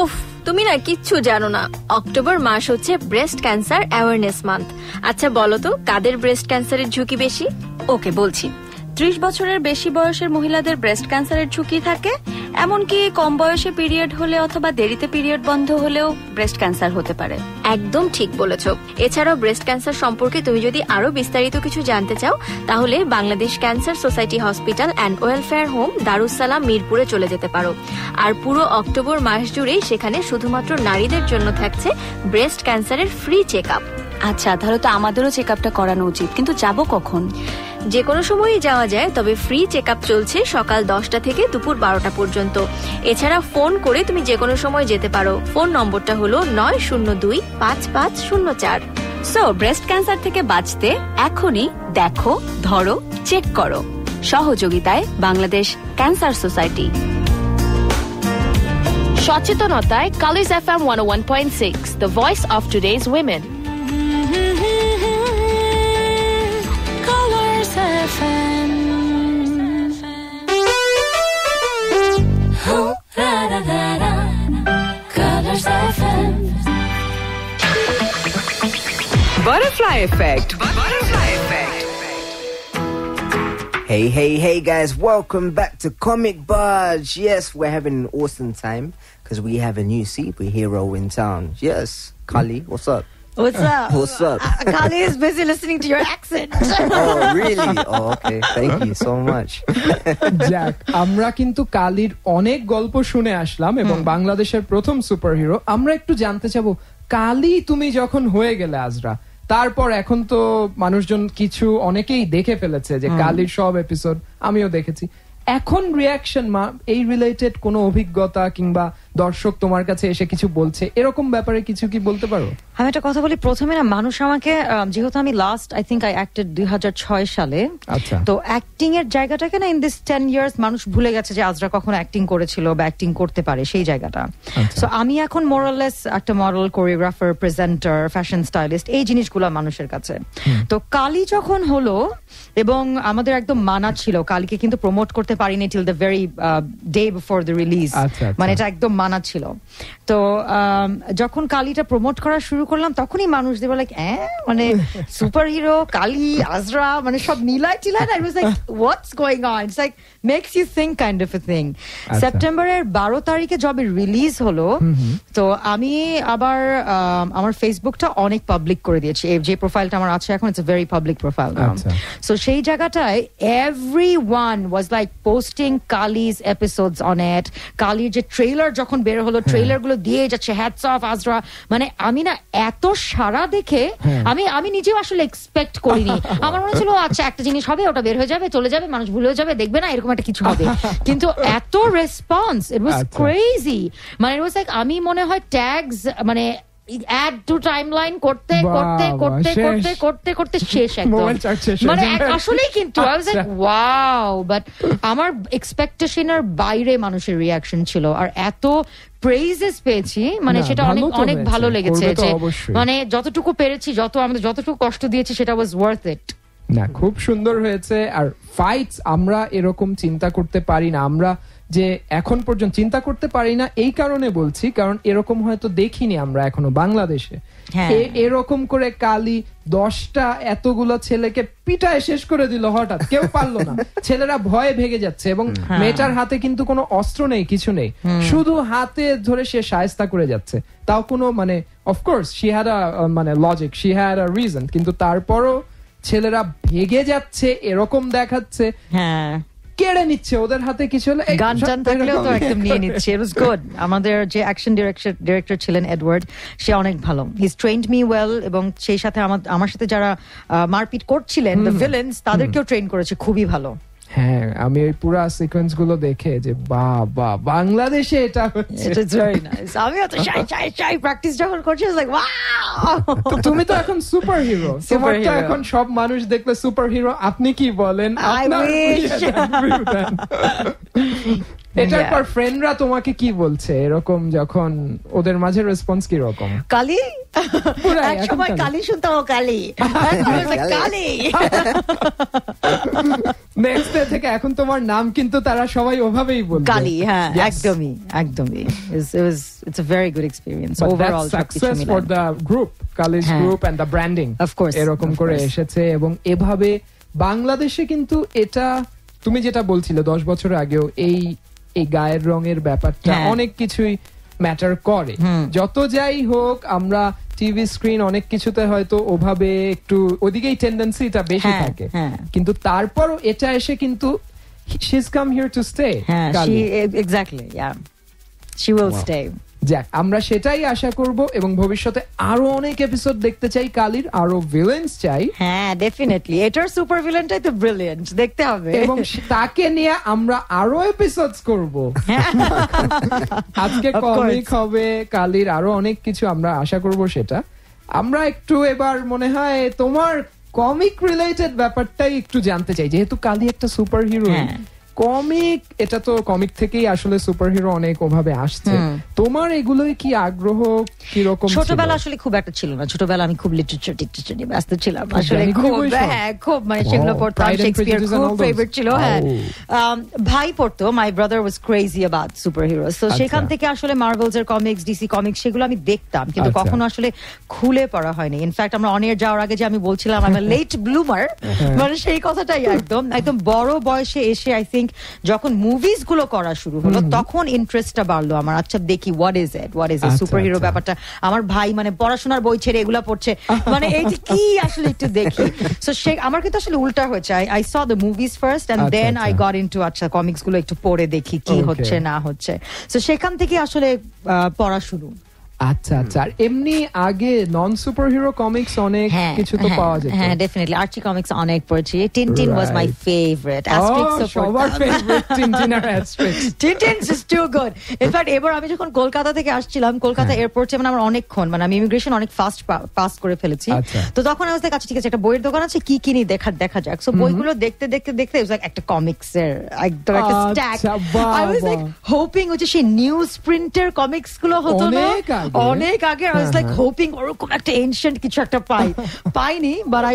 উফ, তুমি না কিচ্ছু জানো না। অক্টোবর মাস হচ্ছে ব্রেস্ট ক্যান্সার অ্যাওয়ারনেস মান্থ। আচ্ছা বলো তো, কাদের ব্রেস্ট ক্যান্সারের ঝুঁকি বেশি? ওকে, বলছি। 30 বছরের বেশি বয়সের মহিলাদের ব্রেস্ট ক্যান্সারের ঝুঁকি থাকে। এমনকি কম বয়সে পিরিয়ড হলে অথবা দেরিতে পিরিয়ড বন্ধ হলেও ব্রেস্ট ক্যান্সার হতে পারে। একদম ঠিক বলেছো। এছাড়াও ব্রেস্ট ক্যান্সার সম্পর্কে তুমি যদি আরো বিস্তারিত কিছু জানতে চাও, তাহলে Bangladesh cancer society hospital and welfare home Darussalam মিরপুরে চলে যেতে পারো। আর পুরো অক্টোবর মাস জুড়েই সেখানে শুধুমাত্র নারীদের জন্য থাকছে ব্রেস্ট ক্যান্সারের ফ্রি চেক আপ। আচ্ছা, তাহলে তো আমাদেরও চেক আপটা করানো উচিত, কিন্তু যাব কখন? যে কোনো সময়ই যাওয়া যায়, তবে ফ্রি চেক আপ চলছে সকাল 10টা থেকে দুপুর 12টা পর্যন্ত। এছাড়া ফোন করে তুমি যে কোনো সময় যেতে পারো। ফোন নম্বরটা হলো 902-5504। সো ব্রেস্ট ক্যান্সার থেকে বাঁচতে এখনই দেখো, ধরো, চেক করো। সহযোগিতায় বাংলাদেশ ক্যান্সার সোসাইটি। সচেতনতায় colours FM 101.6, the voice of today's women. Colors FM. Oh, da da da da. Colors FM. Butterfly Effect. Butterfly Effect. Hey guys, welcome back to Comic Barge. Yes, we're having an awesome time because we have a new superhero in town. Yes, Kali, what's up? What's up? What's up? Kali is busy listening to your accent. Oh, really? Oh, okay. Thank you so much. যাক, আমরা কিন্তু কালির অনেক গল্প শুনে আসলাম এবং বাংলাদেশের প্রথম সুপারহিরো। আমরা একটু জানতে চাবো, কালি তুমি যখন হয়ে গেলে আজরা, তারপর এখন তো মানুষজন কিছু অনেকেই দেখে ফেলেছে যে কালির সব এপিসোড, আমিও দেখেছি। এখন রিয়াকশন এই রিলেটেড কোনো অভিজ্ঞতা কিংবা দর্শক তোমার কাছে এসে কিছু বলছে, এরকম ব্যাপারে কিছু কি বলতে পারো? আমি একটা কথা বলি, প্রথমে না মানুষ আমাকে, যেহেতু আমি last I think I acted 2006 সালে, তো অ্যাক্টিং এর জায়গাটাকে না ইন দিস 10 ইয়ার্স মানুষ ভুলে গেছে যে আজরা কখনো অ্যাক্টিং করেছিল বা অ্যাক্টিং করতে পারে, সেই জায়গাটা। সো আমি এখন মোরালেস একটা model, choreographer, presenter, fashion stylist, এই জিনিসগুলো মানুষের কাছে। তো কালি যখন হলো, এবং আমাদের একদম মানা ছিল, কালিকে কিন্তু প্রমোট করতে পারিনি till the very day before the release, মানে এটা একদম মানা ছিল। তো যখন কালিটা প্রমোট করা শুরু করলাম, তখনই মানুষ দেব লাইক, মানে সুপার হিরো কালি, আজরা, মানে সব নীলায় টিলায় না, it was like what's going on, it's like makes you think kind of a thing. সেপ্টেম্বরের 12 তারিখে যবে রিলিজ হলো, তো আমি আবার আমার ফেসবুকটা অনেক পাবলিক করে দিয়েছি, যে প্রোফাইলটা আমার আছে এখন, it's a very public profile. So সেই জায়গাটায় everyone was like posting kalij episodes on it. কালির যে ট্রেলার যখন বের হলো, ট্রেলার গুলো দিয়ে যাচ্ছে, হ্যাটস অফ আজরা। মানে আমি না এত সারা দেখে আমি নিজেও আসলে এক্সপেক্ট করিনি। আমার মনে ছিল আচ্ছা একটা জিনিস হবে, ওটা বের হয়ে যাবে, চলে যাবে, মানুষ ভুলে যাবে, দেখবে না, এরকম একটা কিছু হবে। কিন্তু এত রেসপন্স, ইট ওয়াজ ক্রেজি। মানে ইট ওয়াজ লাইক, আমি মনে হয় ট্যাগস, মানে অ্যাড টু টাইমলাইন করতে করতে করতে করতে করতে করতে শেষ একদম, মানে আসলেই কিন্তু I was like wow. But আমার এক্সপেকটেশনের বাইরে মানুষের রিয়াকশন ছিল, আর এত প্রেইজেস পেয়েছি, মানে সেটা অনেক অনেক ভালো লেগেছে। মানে যতটুকু পেরেছি, আমাদের যতটুকু কষ্ট দিয়েছি, সেটা ওয়াজ ওয়ার্থ ইট। না, খুব সুন্দর হয়েছে। আর ফাইটস আমরা এরকম চিন্তা করতে পারি না, আমরা যে এখন পর্যন্ত চিন্তা করতে পারি না, এই কারণে বলছি, কারণ এরকম হয়তো দেখিনি আমরা এখনো বাংলাদেশে। এরকম করে কালি 10টা এতগুলো ছেলেকে পিটায় শেষ করে দিল হঠাৎ, কেউ পারলো না, ছেলেরা ভয়ে ভেগে যাচ্ছে, এবং মেয়েটার হাতে কিন্তু কোনো অস্ত্র নেই, কিছু নেই, শুধু হাতে ধরে সে শায়েস্তা করে যাচ্ছে। তাও কোনো মানে অফকোর্স শি হ্যাড আ মানে logic, she had a reason, কিন্তু তারপরও ছেলেরা ভেগে যাচ্ছে, এরকম দেখাচ্ছে, কেড়ে নিচ্ছে ওদের হাতে কিছু হলে, গান টান থাকলেও তো একদম নিয়ে নিচ্ছে। ইট ওয়াজ গুড। আমাদের যে অ্যাকশন ডিরেক্টর ছিলেন এডওয়ার্ড, সে অনেক ভালো, হি ট্রেন্ড মি ওয়েল, এবং সেই সাথে আমার সাথে যারা মারপিট করছিলেন, দ্য ভিলেন্স, তাদেরকেও ট্রেন করেছে খুবই ভালো। হ্যাঁ, আমি ওই পুরো সিকোয়েন্স গুলো দেখে যে বাবা, বাংলাদেশে এটা হচ্ছে, ইট ইজ ভেরি নাইস। আমিও তো শাই প্র্যাকটিস যখন করছি, লাইক ওয়াও। তুমি তো এখন সুপার হিরো, তোমার তো এখন সব মানুষ দেখলে সুপার হিরো, আপনি কি বলেন? এটার পর ফ্রেন্ডরা তোমাকে কি বলছে এরকম যখন ওদের মাঝে রেসপন্স কি রকম? কালি পুরাই এক এখন সময় কালি। কালি শুনতাম কালি কালি নেক্সট ডে থেকে এখন তোমার নাম কিন্তু তারা সবাই ওভাবেই বলবে কালি। হ্যাঁ, Yes. একদমই it's a very good experience But overall. that's success for the group, college হ্যাঁ। group and the branding. Of course, এরকম of করে course. এসেছে এবং এভাবে বাংলাদেশে কিন্তু এটা তুমি যেটা বলছিলে 10 বছর আগেও এই গায়ের রঙের ব্যাপারটা হ্যাঁ। অনেক কিছুই ম্যাটার করে। যত যাই হোক আমরা টিভি স্ক্রিন অনেক কিছুতে হয়তো ওভাবে একটু ওদিকেই টেন্ডেন্সিটা বেশি হ্যাঁ, থাকে, হ্যাঁ। কিন্তু তারপরও এটা এসে কিন্তু she's come here to stay. হ্যাঁ, কালি। exactly, yeah, she will stay. যাক, আমরা সেটাই আশা করব এবং ভবিষ্যতে আরো অনেক এপিসোড দেখতে চাই কালির, আরো ভিলেন্স চাই। হ্যাঁ, ডেফিনেটলি এটার সুপার ভিলেনটাই তো ব্রিলিয়েন্ট, দেখতে হবে। এবং তাকে নিয়ে আমরা আরো এপিসোডস করব। আজকে Of কমিক course. হবে, কালির আরো অনেক কিছু আমরা আশা করব। সেটা আমরা একটু এবার মনে হয় তোমার কমিক রিলেটেড ব্যাপারটাই একটু জানতে চাই, যেহেতু কালি একটা সুপার হিরো। কমিক, এটা তো কমিক থেকেই আসলে সুপারহিরো অনেক ওভাবে আসছে। তোমার এগুলোই কি আগ্রহ কিরকম? ছোটবেলা আসলে খুব একটা ছিল না, ছোটবেলা আমি খুব লিটারেচার নিয়ে ব্যস্ত ছিলাম আসলে, খুব মানে সেগুলো পড়তাম, শেক্সপিয়ার খুব ফেভারিট ছিল। হ্যাঁ, ভাই পড়তো, my brother was crazy about super heroes, তো সেখান থেকে আসলে মার্ভেলস এর কমিক্স, ডিসি কমিক্স সেগুলো আমি দেখতাম, কিন্তু কখনো আসলে খুলে পড়া হয়নি। ইনফ্যাক্ট আমরা অন এয়ার যাওয়ার আগে যে আমি বলছিলাম আমি লেট ব্লুমার, মানে সেই কথাটাই একদম বড় বয়সে এসে আই থিঙ্ক যখন মুভিজ গুলো করা শুরু হলো তখন ইন্টারেস্টটা বাড়লো আমার। আচ্ছা দেখি what is it super hero ব্যাপারটা। আমার ভাই মানে পড়াশোনার বই ছেড়ে এগুলা পড়ছে, মানে এইটা কি আসলে একটু দেখি। সো আমার কিন্তু আসলে উল্টা হয়েছে, I saw the movies first and then I got into আচ্ছা কমিক্স গুলো একটু পড়ে দেখি কি হচ্ছে না হচ্ছে। সো সেখান থেকে আসলে পড়া শুরু। আচ্ছা আচ্ছা, আর এমনি আগে নন সুপার হিরো কমিক্স অনেক কিছু তো পাওয়া যেত। হ্যাঁ, ডেফিনেটলি আর্চি কমিক্স অনেক পড়েছি। Tintin was my favourite, Asterix ও সবার ফেভারিট টিনটিন আর Asterix. Tintin is too good. In fact এবার আমি যখন কলকাতা থেকে আসছিলাম, কলকাতা এয়ারপোর্টে মানে আমার অনেকক্ষণ, মানে আমি ইমিগ্রেশন অনেক ফাস্ট পাস করে ফেলেছি, তো তখন আমি কাছে ঠিক আছে একটা বইয়ের দোকান আছে, কি কিনি দেখা যাক। সো বইগুলো দেখতে একটা কমিক্স এর একদম একটা stack. I was like hoping হচ্ছে সেই নিউজ প্রিন্টের কমিক্স গুলো হতো না অনেক আগে, I was like hoping ওরকম একটা এনশিয়েন্ট কিছু একটা পাইনি, but I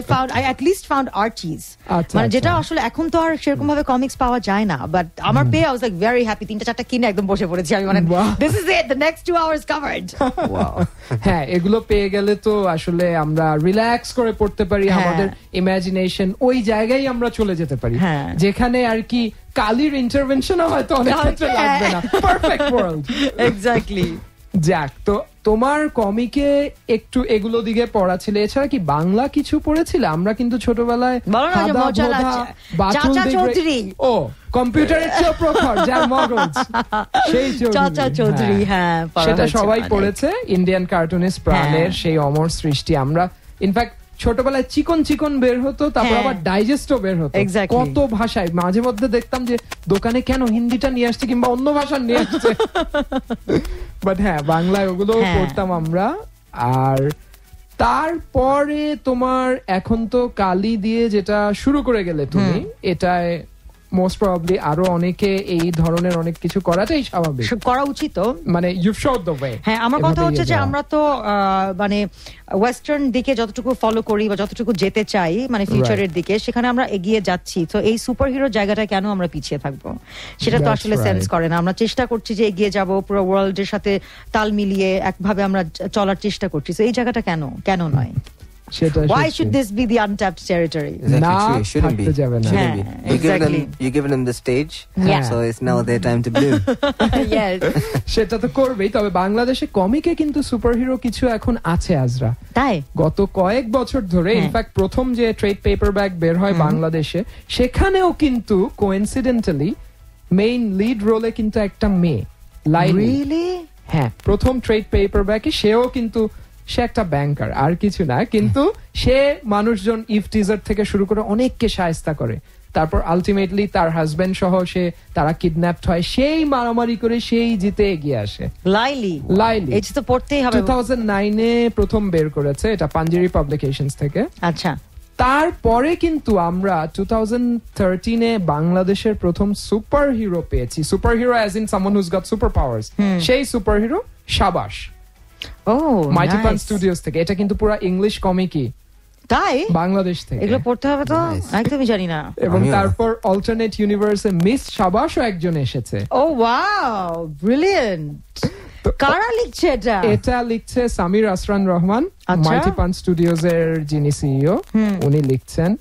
at least found Archie's, মানে যেটা আসলে এখন তো আর সেরকম ভাবে কমিক্স পাওয়া যায় না, বাট আমার পেয়ে I was like very happy, 3-4টা কিনে একদম বসে পড়েছি আমি, মানে this is it, the next 2 hours covered. হ্যাঁ, এগুলো পেয়ে গেলে তো আসলে আমরা রিল্যাক্স করে পড়তে পারি, আমাদের ইমাজিনেশন ওই জায়গায় আমরা চলে যেতে পারি যেখানে আর কি কালির ইন্টারভেনশন হয়তো অনেক ক্ষেত্রে লাগবে না। Perfect world, exactly. যাক, তো তোমার কমিকে একটু এগুলো দিকে পড়া ছিল, এছাড়া কি বাংলা কিছু পড়েছিল? আমরা কিন্তু ছোটবেলায় ও কম্পিউটারের চেয়ে প্রখর যার মগজ, সেই চাচা চৌধুরী, হ্যাঁ সেটা সবাই পড়েছে। ইন্ডিয়ান কার্টুনিস্ট প্রাণের সেই অমর সৃষ্টি। আমরা ইনফ্যাক্ট ছোটবেলায় চিকন বের হতো, তারপর আবার ডাইজেস্টও বের হতো, কত ভাষায়। মাঝে মধ্যে দেখতাম যে দোকানে কেন হিন্দিটা নিয়ে আসছে কিংবা অন্য ভাষা নিয়ে আসছে, বাট হ্যাঁ বাংলায় ওগুলো পড়তাম আমরা। আর তারপরে তোমার এখন তো কালি দিয়ে যেটা শুরু করে গেলে তুমি, এটায় মোস্ট প্রবাবলি আরো অনেকে এই ধরনের অনেক কিছু করাটাই স্বাভাবিক, করা উচিত, মানে ইউ শোড দ্য ওয়ে। হ্যাঁ, আমার কথা হচ্ছে যে আমরা তো মানে ওয়েস্টার্ন দিকে যতটুকু ফলো করি বা যতটুকু যেতে চাই, মানে ফিউচারের দিকে, সেখানে আমরা এগিয়ে যাচ্ছি। তো এই সুপার হিরো জায়গাটা কেন আমরা পিছিয়ে থাকবো, সেটা তো আসলে সেন্স করে না। আমরা চেষ্টা করছি যে এগিয়ে যাব, পুরো ওয়ার্ল্ডের সাথে তাল মিলিয়ে একভাবে আমরা চলার চেষ্টা করছি। তো এই জায়গাটা কেন নয়? Why should this be the untapped territory? Exactly, it shouldn't be. You're giving them the stage, so it's now their time to bloom. Yes. সেটা তো করবেই। তবে বাংলাদেশে কমিকে কিন্তু সুপারহিরো কিছু এখন আছে আজরা, তাই গত কয়েক বছর ধরে। ইনফ্যাক্ট প্রথম যে ট্রেড পেপারব্যাক বের হয় বাংলাদেশে, সেখানেও কিন্তু কোইন্সিডেন্টালি মেইন লিড রোলে কিন্তু একটা মেয়ে, লাইলি। হ্যাঁ, প্রথম ট্রেড পেপারব্যাকে সেও কিন্তু সে একটা ব্যাংকার, আর কিছু না, কিন্তু সে মানুষজন ইফটিজার থেকে শুরু করে অনেককে শায়েস্তা করে। তারপর আলটিমেটলি তার হাজবেন্ড সহ তারা কিডন্যাপড হয়, সেই মারামারি করে সেই জিতে এগিয়ে আসে। লাইলি এটা তো পড়তেই হবে। 2009-এ প্রথম বের করেছে, এটা পাঞ্জেরি পাবলিকেশনস থেকে। আচ্ছা, তারপরে কিন্তু আমরা 2013-এ বাংলাদেশের প্রথম সুপার হিরো পেয়েছি, super hero as in someone who's got super powers. সেই super hero Shabash, Mighty Punch Studios থেকে। এটা কিন্তু পুরো ইংলিশ কমিকই, তাই বাংলাদেশ থেকে। এগুলো পড়তে হবে তো, একদমই জানি না। এবং তারপর অল্টারনেট ইউনিভার্সে মিস শাবাশও একজন এসেছে। ও ওয়াও, ব্রিলিয়ান্ট। কারা লিখছে এটা? এটা লিখছে সামির আসরান রহমান, মাইটি পান স্টুডিওস এর যিনি সিইও, উনি লিখছেন।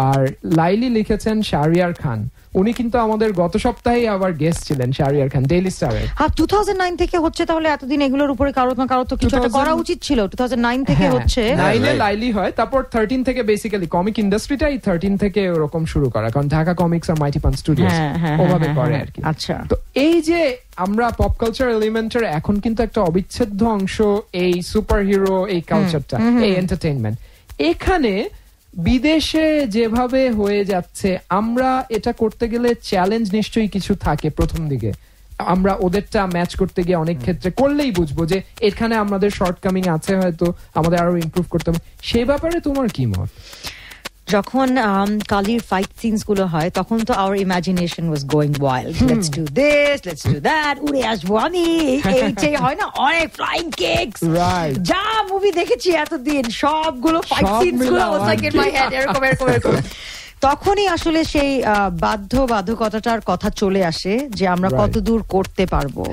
আর লাইলি লিখেছেন শাহরিয়ার খান, উনি কিন্তু আমাদের গত সপ্তাহে আবার গেস্ট ছিলেন, শাহরিয়ার খান ডেইলি স্টারে। 2009 থেকে হচ্ছে, তাহলে এতদিন এগুলোর উপরে কারো না কারো তো কিছু একটা করা উচিত ছিল। 2009 থেকে হচ্ছে, 9-এ লাইলি হয়, তারপর 13 থেকে বেসিক্যালি কমিক ইন্ডাস্ট্রিটাই 13 থেকে ওরকম শুরু করা, কারণ ঢাকা কমিক্স আর মাইটি পান স্টুডিওস ওভাবে করে আর কি। আচ্ছা, তো এই যে আমরা পপ কালচার এলিমেন্টের এখন কিন্তু একটা অবিচ্ছেদ্য অংশ এই সুপার হিরো, এই কালচারটা, এই এন্টারটেইনমেন্ট। এখানে বিদেশে যেভাবে হয়ে যাচ্ছে, আমরা এটা করতে গেলে চ্যালেঞ্জ নিশ্চয়ই কিছু থাকে প্রথম দিকে। আমরা ওদেরটা ম্যাচ করতে গিয়ে অনেক ক্ষেত্রে করলেই বুঝবো যে এখানে আমাদের শর্টকামিং আছে, হয়তো আমাদের আরো ইমপ্রুভ করতে হবে। সেই ব্যাপারে তোমার কি মত? যখন কালির ফাইট সিনস গুলো হয়, তখন তো our imagination was going wild. Let's do this, let's do that, উড়ে আসবো আমি, এই হয় না, অনেক ফ্লাইং কিকস, যা মুভি দেখেছি এতদিন সবগুলো ফাইট সিনস গুলো was like in my head, এরকম এরকম এরকম। তখনই আসলে সেই বাধ্যবাধকতাটার কথা চলে আসে যে আমরা কত দূর করতে পারবো।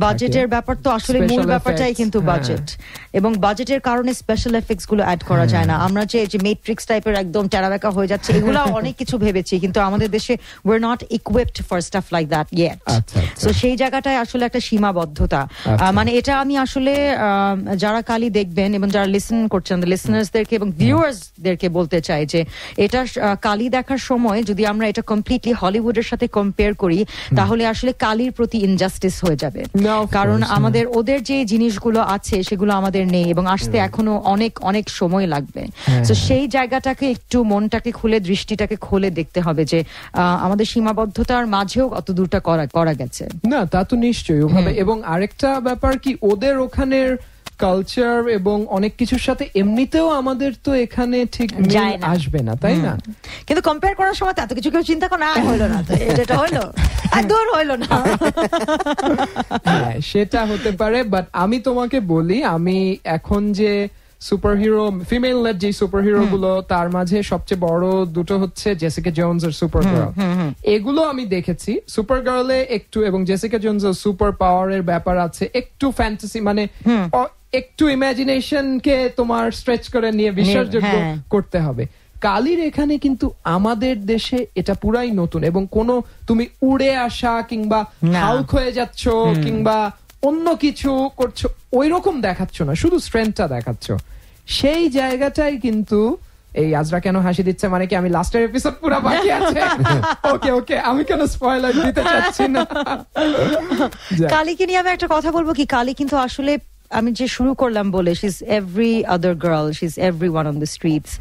বাজেটের ব্যাপার তো আসলে মূল ব্যাপারটাই কিন্তু বাজেট, এবং বাজেটের কারণে স্পেশাল এফেক্টস গুলো অ্যাড করা যায় না। আমরা যে মেট্রিক্স টাইপের একদম টেরাবেকা হয়ে যাচ্ছে, এগুলো অনেক কিছু ভেবেছি, কিন্তু আমাদের দেশে we are not equipped for staff like that yet. So সেই জায়গাটায় আসলে একটা সীমাবদ্ধতা। মানে এটা আমি আসলে যারা কালি দেখবেন এবং যারা লিসেন করছেন, লিসেনার্সদেরকে এবং ভিউয়ার্সদেরকে বলতে চাই যে এটা কালি দেখার সময় যদি আমরা এটা কমপ্লিটলি হলিউডের সাথে কম্পেয়ার করি, তাহলে আসলে কালির প্রতি ইনজাস্টিস হয়ে যাবে। কারণ আমাদের ওদের যে জিনিসগুলো আছে সেগুলো আমাদের নেই, এবং আসতে এখনো অনেক অনেক সময় লাগবে। তো সেই জায়গাটাকে একটু মনটাকে খুলে, দৃষ্টিটাকে খুলে দেখতে হবে যে আমাদের সীমাবদ্ধতার মাঝেও কত দূরটা করা গেছে। না, তা তো নিশ্চয়ই ওভাবে। এবং আরেকটা ব্যাপার কি, ওদের ওখানের কালচার এবং অনেক কিছুর সাথে এমনিতেও আমাদের তো এখানে ঠিক আসবে না, তাই না? কিন্তু কম্পেয়ার করার সময় এত কিছু কেউ চিন্তা করে, হইলো না তো, এটা হইলো, একদম হইলো না। হ্যাঁ, সেটা হতে পারে। বাট আমি তোমাকে বলি, আমি এখন যে সুপার হিরো, ফিমেল লেড যে সুপার হিরো গুলো, তার মাঝে সবচেয়ে বড় দুটো হচ্ছে জেসিকা জোনস আর সুপার গার্ল। এগুলো আমি দেখেছি। সুপার গার্লে একটু, এবং জেসিকা জোনস সুপার পাওয়ারের ব্যাপার আছে, একটু ফ্যান্টাসি, মানে একটু ইমাজিনেশনকে তোমার স্ট্রেচ করে নিয়ে বিশ্বাসযোগ্য করতে হবে। কালির এখানে কিন্তু আমাদের দেশে এটা পুরাই নতুন, এবং কোনো তুমি উড়ে আসা কিংবা হাল্ক হয়ে যাচ্ছ কিংবা অন্য কিছু করছো ওইরকম দেখাচ্ছ না, শুধু স্ট্রেংথটা দেখাচ্ছ। সেই জায়গাটাই কিন্তু এই আজরা কেন হাসি দিচ্ছে, মানে কি আমি লাস্টের এপিসোড পুরো বাকি আছে। ওকে ওকে, আমি কেন স্পয়লার দিতে চাচ্ছি না। কালিকে নিয়ে আমি একটা কথা বলবো কি, কালি কিন্তু আসলে আমি যে শুরু করলাম বলে, she is every other girl, she is everyone on the streets.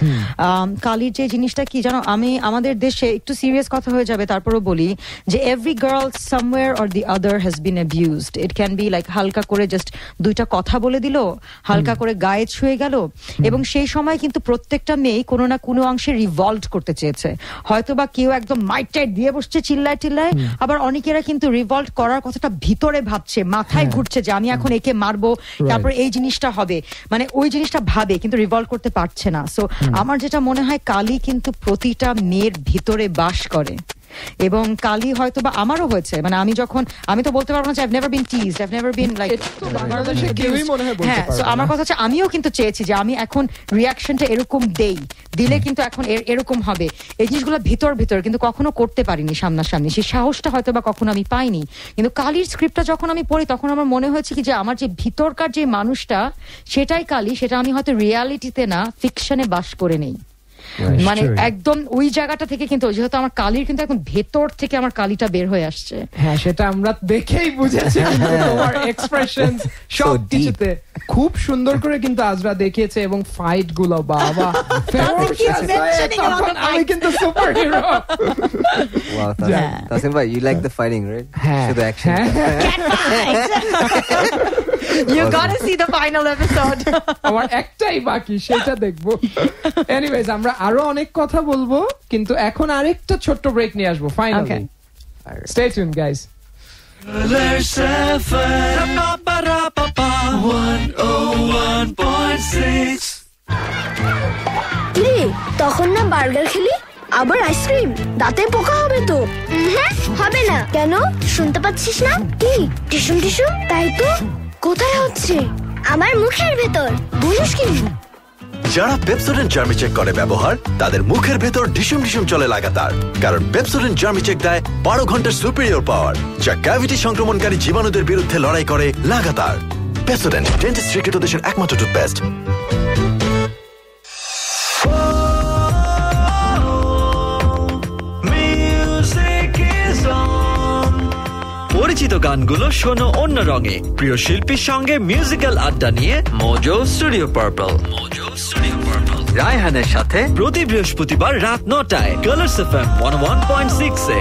কালির যে জিনিসটা কি জানো, আমাদের দেশে একটু সিরিয়াস কথা হয়ে যাবে, তারপরও বলি যে every girl somewhere or the other has been abused. It can be like হালকা করে জাস্ট দুইটা কথা বলে দিল, হালকা করে গায়ে ছুঁয়ে গেল, এবং সেই সময় কিন্তু প্রত্যেকটা মেয়ে কোনো না কোনো অংশে রিভল্ট করতে চেয়েছে। হয়তো বা কেউ একদম মাইট টাইট দিয়ে বসছে চিল্লায় টিল্লায়, আবার অনেকেরা কিন্তু রিভল্ট করার কথাটা ভিতরে ভাবছে, মাথায় ঘুরছে যে আমি এখন একে মারবো, তারপর এই জিনিসটা হবে, মানে ওই জিনিসটা ভাবে কিন্তু রিভলভ করতে পারছে না। সো আমার যেটা মনে হয়, কালি কিন্তু প্রতিটা মেয়ের ভিতরে বাস করে, এবং কালি হয়তো বা আমারও হয়েছে। মানে আমি তো বলতে পারবো না যে I've never been teased, I've never been like, হ্যাঁ, সো আমার কথা হচ্ছে আমিও কিন্তু চেয়েছি যে আমি এখন রিয়াকশনটা এরকম দিলে কিন্তু এখন এরকম হবে। এই জিনিসগুলো ভিতর কিন্তু কখনো করতে পারিনি সামনাসামনি, সেই সাহসটা হয়তো বা কখনো আমি পাইনি। কিন্তু কালির স্ক্রিপ্টটা যখন আমি পড়ি, তখন আমার মনে হয়েছে কি যে আমার যে ভিতরকার যে মানুষটা, সেটাই কালি, সেটা আমি হয়তো রিয়ালিটিতে না, ফিকশনে বাস করে নেই। মানে একদম ওই জায়গাটা থেকে কিন্তু, যেহেতু আমার কালির কিন্তু এখন ভেতর থেকে আমার কালিটা বের হয়ে আসছে। হ্যাঁ, সেটা আমরা দেখেই বুঝেছি। তোমার এক্সপ্রেশন সব কিছুতে খুব সুন্দর করে কিন্তু আজরা দেখিয়েছে, এবং ফাইট গুলো বাবা, আমি কিন্তু super hero. Wow, Tasim bhai, you like the fighting, right? হ্যাঁ, শুধু action. You gotta see the final episode. আমার একটাই বাকি, সেটা দেখবো। এনিওয়েজ, আমরা আরো অনেক কথা বলবো, কিন্তু এখন আরেকটা ছোট্ট ব্রেক নিয়ে আসবো finally. Stay tuned, guys. Colors FM 101.6 কিরে, তখন না বার্গার খেলি, আবার আইসক্রিম, দাঁতে পোকা হবে তো। হবে না। কেন? শুনতে পাচ্ছিস না? কি টিসুম টিসুম? তাই তো। কোথায় হচ্ছে? আমার মুখের ভেতর। বলিস কি? যারা পেপসোডেন্ট জার্মি চেক করে ব্যবহার, তাদের মুখের ভেতর ঢিসুম ঢিসুম চলে লাগাতার। কারণ পেপসোডেন্ট জার্মি চেক দেয় 12 ঘন্টার সুপিরিয়র পাওয়ার, যা ক্যাভিটি সংক্রমণকারী জীবাণুদের বিরুদ্ধে লড়াই করে লাগাতার। পেপসোডেন্ট, ডেন্টিস্ট স্বীকৃত দেশের একমাত্র টুথপেস্ট। পরিচিত গানগুলো শোনো অন্য রঙে, প্রিয় শিল্পীর সঙ্গে মিউজিক্যাল আড্ডা নিয়ে মোজো স্টুডিও পার্পল। রায়হানের সাথে প্রতি বৃহস্পতিবার রাত 9টায় কালার্স এফএম 101.6 এ।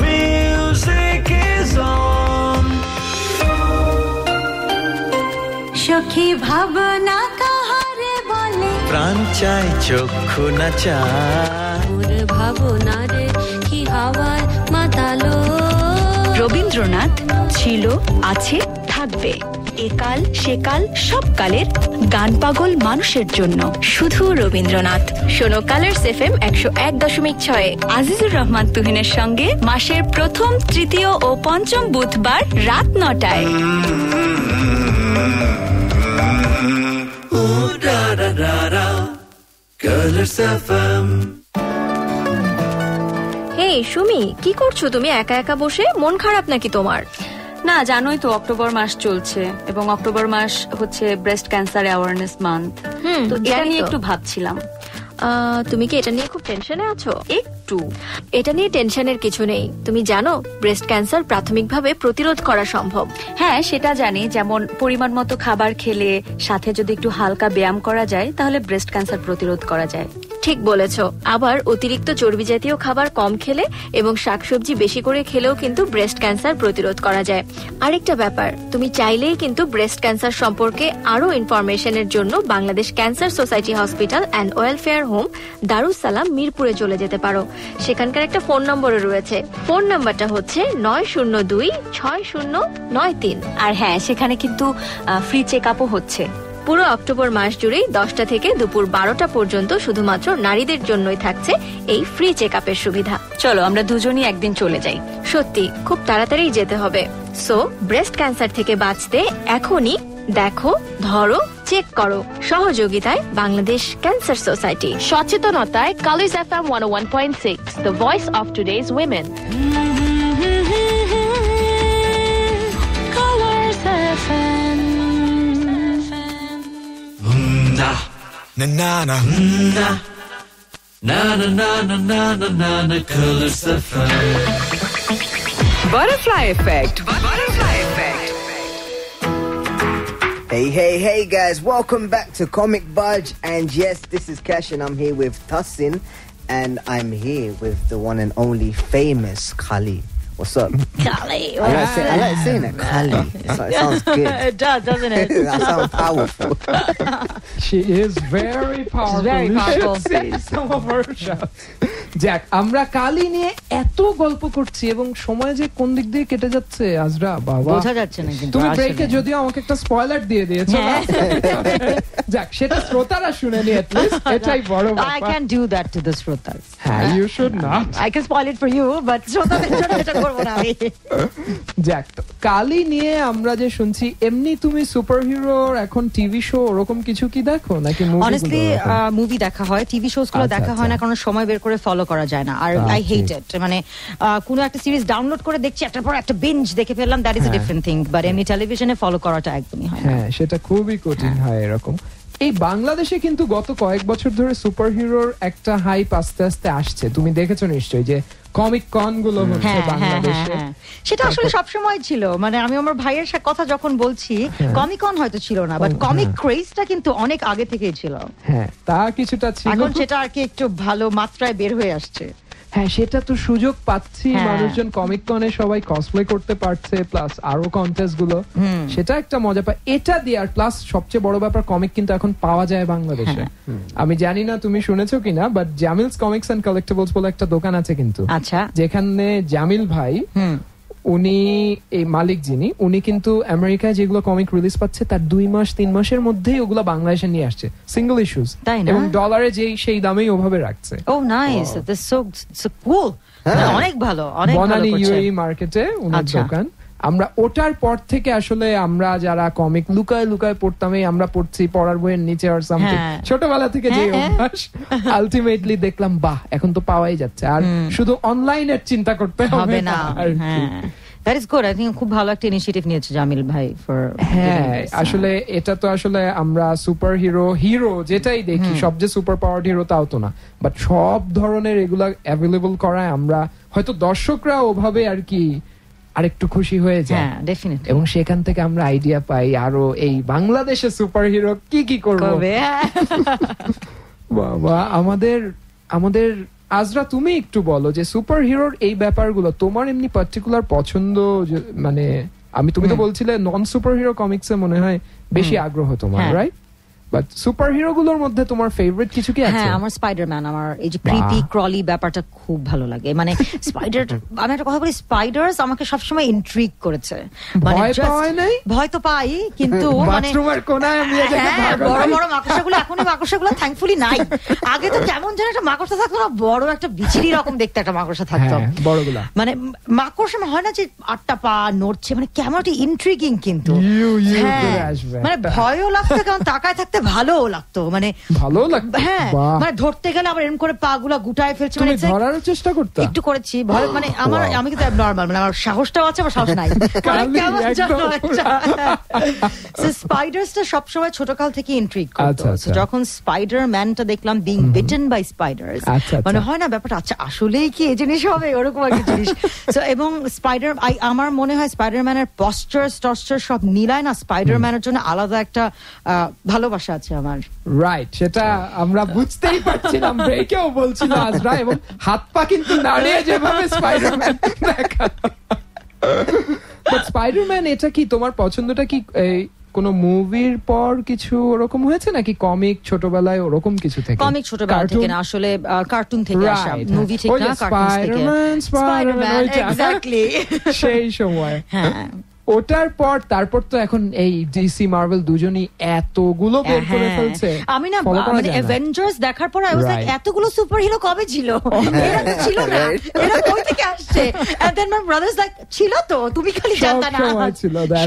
Music is on. সখী ভাবনা কাহারে বলে, প্রাণ চায় চক্ষু না চায়, ওর ভাবনা রে কি হাওয়ায় মাতালো। রবীন্দ্রনাথ ছিল, আছে, থাকবে একাল সেকাল সব কালের গান পাগল মানুষের জন্য শুধু রবীন্দ্রনাথ। শোনো কালার্স এফএম 101.6 আজিজুর রহমান তুহিনের সঙ্গে মাসের প্রথম, তৃতীয় ও পঞ্চম বুধবার রাত 9টায়। Colors FM. হেই সুমি, কি করছো তুমি একা একা বসে? মন খারাপ নাকি তোমার? না, জানোই তো অক্টোবর মাস চলছে এবং অক্টোবর মাস হচ্ছে ব্রেস্ট ক্যান্সার অ্যাওয়ারনেস মান্থ। তো এটা নিয়ে একটু ভাবছিলাম। তুমি কি এটা নিয়ে খুব টেনশনে আছো? একটু। এটা নিয়ে টেনশনের কিছু নেই। তুমি জানো ব্রেস্ট ক্যান্সার প্রাথমিকভাবে প্রতিরোধ করা সম্ভব। হ্যাঁ, সেটা জানি। যেমন পরিমাণ মতো খাবার খেলে, সাথে যদি একটু হালকা ব্যায়াম করা যায়, তাহলে ব্রেস্ট ক্যান্সার প্রতিরোধ করা যায়। ঠিক বলেছো। আবার অতিরিক্ত চর্বি জাতীয় খাবার কম খেলে এবং শাকসবজি বেশি করে খেলেও কিন্তু ব্রেস্ট ক্যান্সার প্রতিরোধ করা যায়। আরেকটা ব্যাপার, তুমি চাইলেই কিন্তু ব্রেস্ট ক্যান্সার সম্পর্কে আরো ইনফরমেশনের জন্য Bangladesh cancer society hospital and welfare home Darus Salam মিরপুরে চলে যেতে পারো। সেখানকার একটা ফোন নম্বরও রয়েছে। ফোন নাম্বারটা হচ্ছে 902-6093। আর হ্যাঁ, সেখানে কিন্তু ফ্রি চেক আপও হচ্ছে। পুরো অক্টোবর মাস জুড়েই 10টা থেকে দুপুর 12টা পর্যন্ত শুধুমাত্র নারীদের জন্যই থাকছে এই ফ্রি চেক আপের সুবিধা। চলো আমরা দুজনই একদিন চলে যাই। সত্যি খুব তাড়াতাড়ি যেতে হবে। সো ব্রেস্ট ক্যান্সার থেকে বাঁচতে এখনই দেখো, ধরো, চেক করো। সহযোগিতায় বাংলাদেশ ক্যান্সার সোসাইটি। সচেতনতায় colours FM 101.6, the voice of today's women. Colors FM. Na na na na na na na na na na na na Colors FM. Butterfly effect. Butterfly effect. Hey guys, welcome back to Comic Budge, and yes, this is Cash and I'm here with Tassin, and I'm here with the one and only famous Khali. What's up? Khali. I like saying it, Khali. It sounds good. It does, doesn't it? That sounds powerful. She is very powerful. Very powerful. You should see some of her shows. যাক, আমরা কালি নিয়ে এত গল্প করছি এবং সময় যে কোন দিক দিয়ে কেটে যাচ্ছে আজরা, বাবা বোঝা যাচ্ছে না। কিন্তু তুমি ব্রেকে যদিও আমাকে একটা স্পয়লার দিয়ে দিয়েছো। যাক, সেটা শ্রোতারা শুনে নি at least, এটাই বড় ব্যাপার। I can do that to the শ্রোতাস। হ্যাঁ, you should not. I can spoil it for you, but শ্রোতাদের জন্য এটা করব না আমি। যাক, কালি নিয়ে আমরা যে শুনছি, এমনি তুমি সুপারহিরোর এখন টিভি শো ওরকম কিছু কি দেখো নাকি মুভি? অনেস্টলি মুভি দেখা হয়, টিভি শোজ গুলো দেখা হয় না, কারণ সময় বের করে ফলো করা যায় না। আর আই হেট ইট। মানে কোনো একটা সিরিজ ডাউনলোড করে দেখছি, একটার পর একটা বিঞ্জ দেখে ফেললাম, that is a different thing, but এমনি টেলিভিশনে ফলো করাটা একদমই হয় না। হ্যাঁ, সেটা খুবই কঠিন হয় এরকম। এই বাংলাদেশে কিন্তু গত কয়েক বছর ধরে সুপারহিরোর একটা হাইপ আস্তে আস্তে আসছে। তুমি দেখেছো নিশ্চয়ই যে কমিক কন গুলো হচ্ছে বাংলাদেশে। সেটা আসলে সবসময় ছিল। মানে আমি আমার ভাইয়ের সাথে কথা যখন বলছি, কমিক কন হয়তো ছিল না, বাট কমিক ক্রেজটা কিন্তু অনেক আগে থেকেই ছিল। হ্যাঁ, তা কিছুটা ছিল। এখন সেটা আর কি একটু ভালো মাত্রায় বের হয়ে আসছে। হ্যাঁ সেটা তো সুযোগ পাচ্ছি, মানুষজন কমিক কনে সবাই কসপ্লে করতে পারছে, প্লাস আরো কন্টেস্ট গুলো, সেটা একটা মজা পায় এটা দিয়ে। আর প্লাস সবচেয়ে বড় ব্যাপার, কমিক কিন্তু এখন পাওয়া যায় বাংলাদেশে। আমি জানি না তুমি শুনেছো কিনা, but Jamil's comics and collectables বলে একটা দোকান আছে কিন্তু, আচ্ছা, যেখানে জামিল ভাই উনি এই মালিক যিনি, উনি কিন্তু আমেরিকায় যেগুলো কমিক রিলিজ পাচ্ছে তার 2-3 মাসের মধ্যেই ওগুলো বাংলাদেশে নিয়ে আসছে, সিঙ্গেল ইস্যুস, এবং ডলারে যেই সেই দামেই ওভাবে রাখছে। ও নাইস, দ্যাটস সো কুল, অনেক ভালো, অনেক ভালো বনানী করছে। ইউএই মার্কেটে ওনার দোকান। আমরা ওটার পর থেকে আসলে আমরা যারা কমিক লুকায় লুকায় পড়তাম, আমরা পড়ছি পড়ার বইয়ের নিচে আর সামথিং, ছোটবেলা থেকে যে অভ্যাস, আলটিমেটলি দেখলাম বাহ এখন তো পাওয়াই যাচ্ছে, আর শুধু অনলাইনের চিন্তা করতে হবে না। That is good. I think খুব ভালো একটা ইনিশিয়েটিভ নিয়েছে জামিল ভাই ফর। হ্যাঁ আসলে এটা তো আসলে আমরা সুপার হিরো যেটাই দেখি, সব যে সুপার পাওয়ার হিরো তাও তো না, বাট সব ধরনের এগুলা অ্যাভেলেবল করায় আমরা হয়তো দর্শকরা ওভাবে আর কি আরেকটু খুশি হয়ে যায়, এবং সেখান থেকে আমরা আইডিয়া পাই আরো এই বাংলাদেশে সুপার হিরো কি করবে। বাবা আমাদের আজরা তুমি একটু বলো যে সুপার হিরোর এই ব্যাপারগুলো তোমার এমনি পার্টিকুলার পছন্দ, মানে তুমি তো বলছিলে নন সুপার হিরো কমিক্সে মনে হয় বেশি আগ্রহ তোমার, রাইট? বাট সুপার হিরো গুলোর মধ্যে তোমার ফেভারিট কিছু কি আছে? হ্যাঁ আমার স্পাইডারম্যান, আমার এই যে ক্রিপি ক্রলি ব্যাপারটা খুব ভালো লাগে। মানে স্পাইডার, আমি একটা কথা বলি, স্পাইডার্স আমাকে সবসময় ইন্ট্রিগ করেছে। মানে ভয় তো পাই, কিন্তু মানে বড় বড় মাকড়সাগুলো, এখন মাকড়সাগুলো থ্যাঙ্কফুলি নাই। আগে তো কেমন যেন একটা মাকড়সা থাকতো না, বড় একটা বিচিরি রকম দেখতে একটা মাকড়সা থাকতো, মানে মাকড়সা হয় না যে 8টা পা নড়ছে, মানে কেমন একটা ইন্ট্রিগিং, কিন্তু মানে ভয়ও লাগতো, কারণ তাকায় থাকতে ভালোও লাগতো, মানে ভালো লাগতো। হ্যাঁ মানে ধরতে গেলে আবার এরকম করে পা গুলা গুটায় ফেলছে, মানে ধরার চেষ্টা করতে একটু করেছি ভয়, মানে আমি কিন্তু নরমাল, মানে আমার সাহসটাও আছে, আমার সাহস নাই। স্পাইডার্সটা সবসময় ছোটকাল থেকে ইন্ট্রিগ করতো। যখন স্পাইডারম্যানটা দেখলাম বিং বিটেন বাই স্পাইডার্স, মানে হয় না ব্যাপারটা, আচ্ছা আসলেই কি এই জিনিস হবে, ওরকম একটা জিনিস। এবং আমার মনে হয় স্পাইডারম্যানের পশ্চার সব মিলায় না, স্পাইডারম্যানের জন্য আলাদা একটা ভালোবাসা আছে আমার। রাইট, সেটা আমরা বুঝতেই পারছিলাম, ব্রেকেও বলছিল আজরা, এবং হাত পা কিন্তু নাড়িয়ে যেভাবে স্পাইডারম্যান দেখা। বাট স্পাইডারম্যান এটা কি তোমার পছন্দটা কি কোন মুভির পর কিছু ওরকম হয়েছে নাকি কমিক ছোটবেলায় ওরকম কিছু থেকে? কমিক ছোটবেলা থেকে না, আসলে কার্টুন থেকে আসা, মুভি ঠিক না, কার্টুন থেকে। স্পাইডারম্যান এক্স্যাক্টলি সেই সময়। হ্যাঁ ওটার পর তারপর তো এখন এই ডিসি মার্ভেল দুজনই এতগুলো বের করে ফেলছে। আমি না মানে অ্যাভেঞ্জার্স দেখার পর আই ওয়াজ লাইক এতগুলো সুপার হিরো কবে ছিল? এরা তো ছিল না, এরা কই থেকে আসছে? And then my brothers like ছিল তো, তুমি খালি জানতা না,